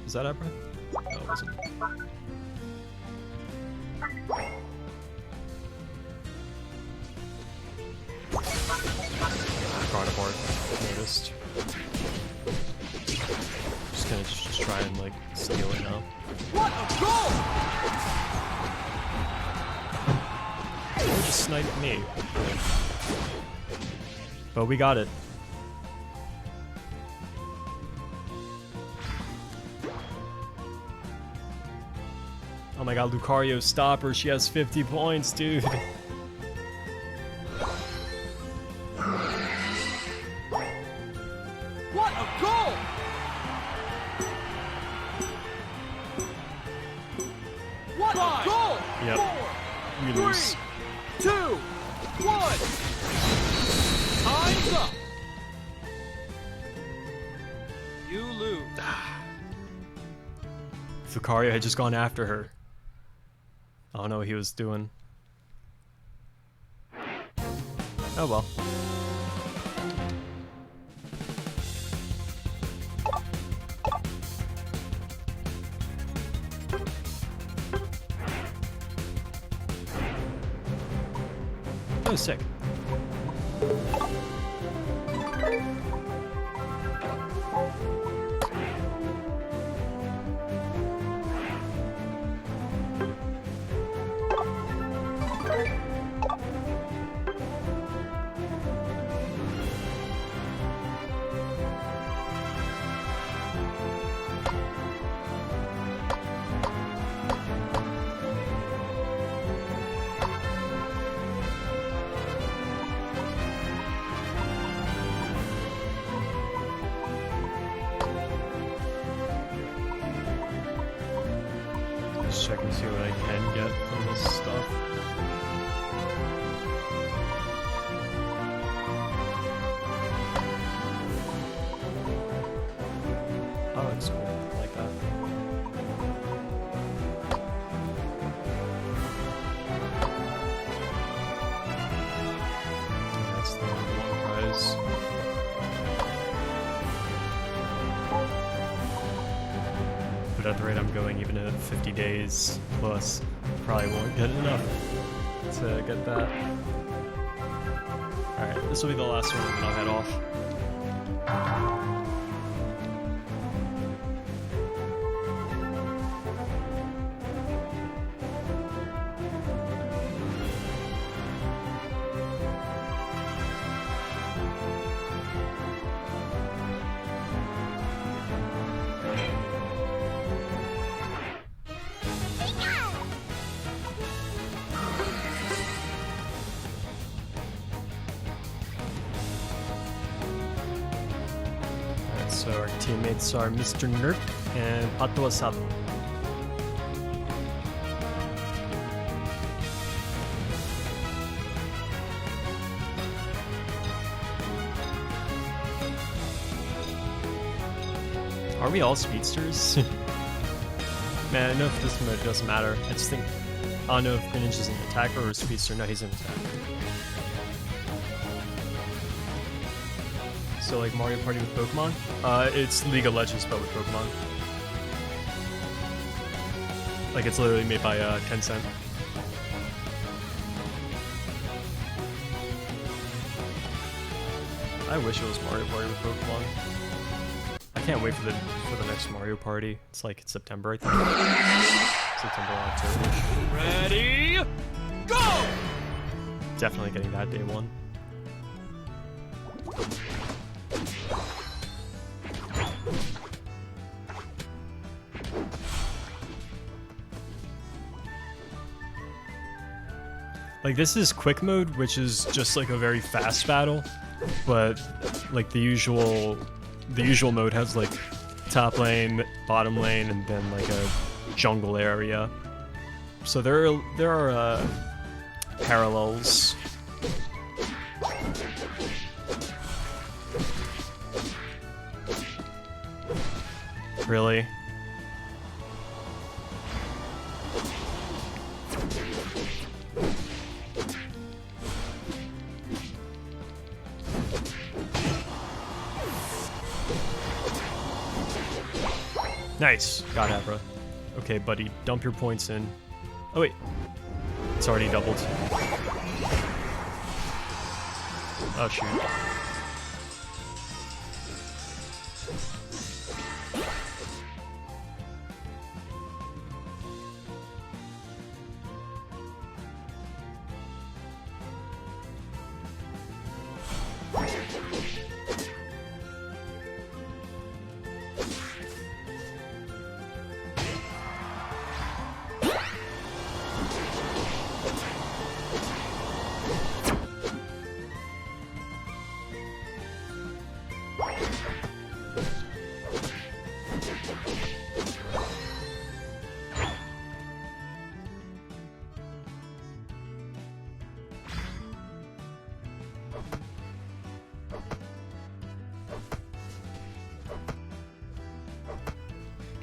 Speaker 1: is that Abra? No, it wasn't. Carnivore, noticed. Just gonna just try and like steal it now.
Speaker 7: What a goal!
Speaker 1: Or just snipe me. But we got it. Oh my god, Lucario, stop her. She has 50 points, dude.
Speaker 7: What a goal! What a goal!
Speaker 1: Yep. We lose.
Speaker 7: 3, 2, 1. Time's up. You lose.
Speaker 1: Lucario had just gone after her. I don't know what he was doing. Oh well. Oh, sick. Just check and see what I can get from this stuff. Oh, that's cool. I like that. That's the one prize. But at the rate I'm going, even at 50 days plus, probably won't get enough to get that. Alright, this will be the last one, and then I'll head off. So our teammates are Mr. Nert and Pato Asado. Are we all speedsters? Man, I know if this mode doesn't matter. I just think I don't know if Greninja is an attacker or a speedster. No, he's an attacker. So like Mario Party with Pokemon? It's League of Legends but with Pokemon. Like it's literally made by Tencent. I wish it was Mario Party with Pokemon. I can't wait for the next Mario Party. It's like in September, I think. September or October.
Speaker 7: Ready, go!
Speaker 1: Definitely getting that day one. Like this is quick mode, which is just like a very fast battle, but like the usual mode has like top lane, bottom lane, and then like a jungle area. So there are parallels. Really? Nice. Got Abra. Okay, buddy. Dump your points in. Oh, wait. It's already doubled. Oh, shoot.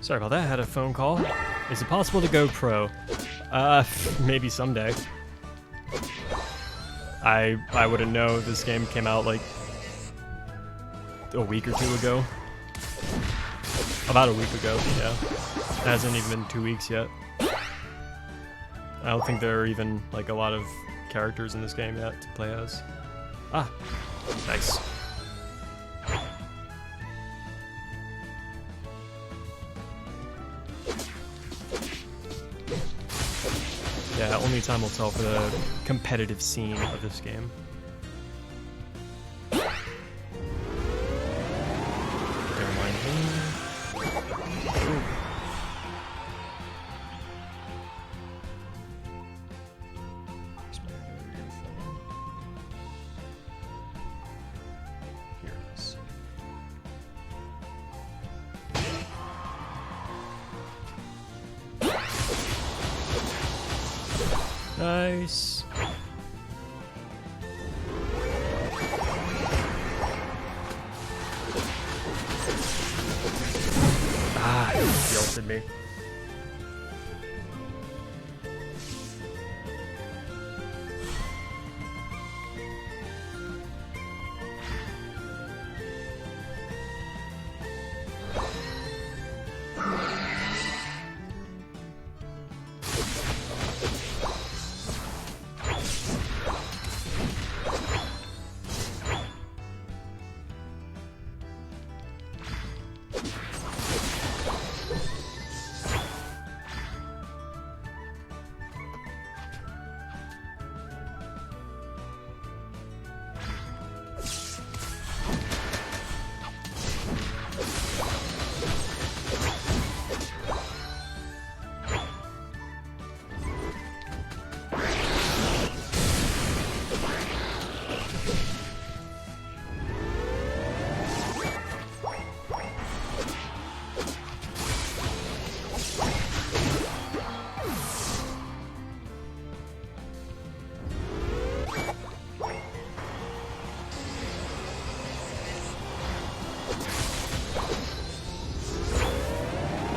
Speaker 1: Sorry about that, I had a phone call. Is it possible to go pro? Maybe someday. I wouldn't know if this game came out like a week or two ago. About a week ago, yeah. It hasn't even been 2 weeks yet. I don't think there are even like a lot of characters in this game yet to play as. Ah, nice. Yeah, only time will tell for the competitive scene of this game. Never mind. Ooh. Here it is. Nice. Ah, he ulted me.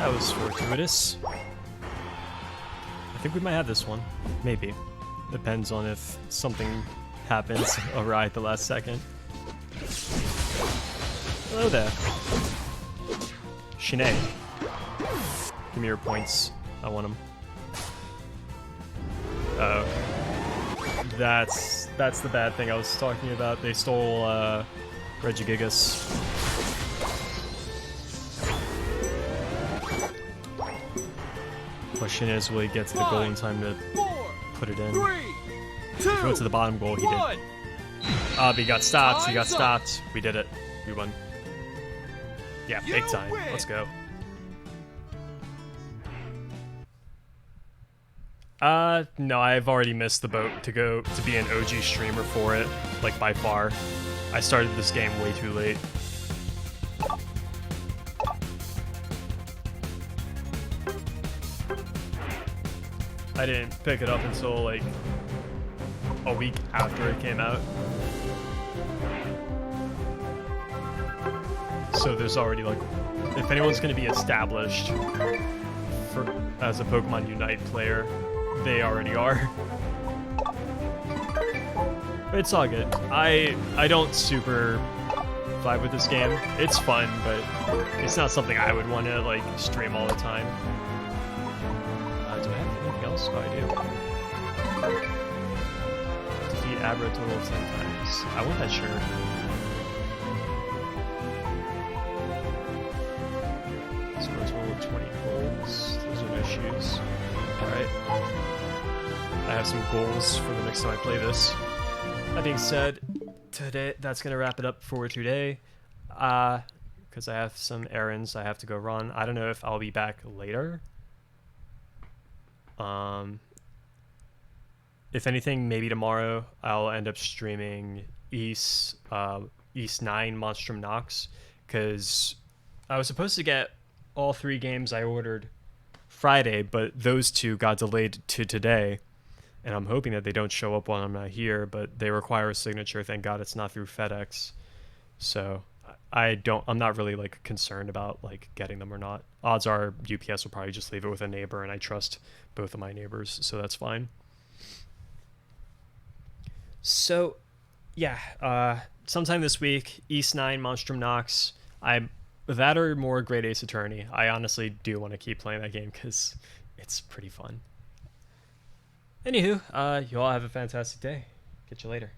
Speaker 1: That was fortuitous. I think we might have this one. Maybe. Depends on if something happens awry at the last second. Hello there. Shanae. Give me your points. I want them. Oh. That's the bad thing I was talking about. They stole Regigigas. Question is, will he get to the goal in time to put it in?
Speaker 7: 3, 2,
Speaker 1: If he went to the bottom goal, he did.
Speaker 7: 1.
Speaker 1: But he got stopped. He got
Speaker 7: Time's up.
Speaker 1: stopped. We did it. We won. Yeah, big
Speaker 7: You
Speaker 1: time.
Speaker 7: win.
Speaker 1: Let's go. No, I've already missed the boat to go to be an OG streamer for it, like by far. I started this game way too late. I didn't pick it up until like a week after it came out. So there's already like, if anyone's going to be established as a Pokemon Unite player, they already are. But it's all good. I don't super vibe with this game. It's fun, but it's not something I would want to like stream all the time. Do I have anything else? Oh, I do. Defeat Abra a total of 10 times. I want that shirt. Score a total of 20 goals. Those are no shoes. Alright. I have some goals for the next time I play this. That being said, today that's gonna wrap it up for today. Because I have some errands I have to go run. I don't know if I'll be back later. If anything, maybe tomorrow I'll end up streaming East 9 Monstrum Nox, because I was supposed to get all 3 games I ordered Friday, but those 2 got delayed to today, and I'm hoping that they don't show up while I'm not here, but they require a signature. Thank God it's not through FedEx, so I'm not really like concerned about like getting them or not. Odds are UPS will probably just leave it with a neighbor, and I trust both of my neighbors, so that's fine. So yeah, sometime this week, East 9 Monstrum Nox. That or more Great Ace Attorney. I honestly do want to keep playing that game because it's pretty fun. Anywho, you all have a fantastic day. Catch you later.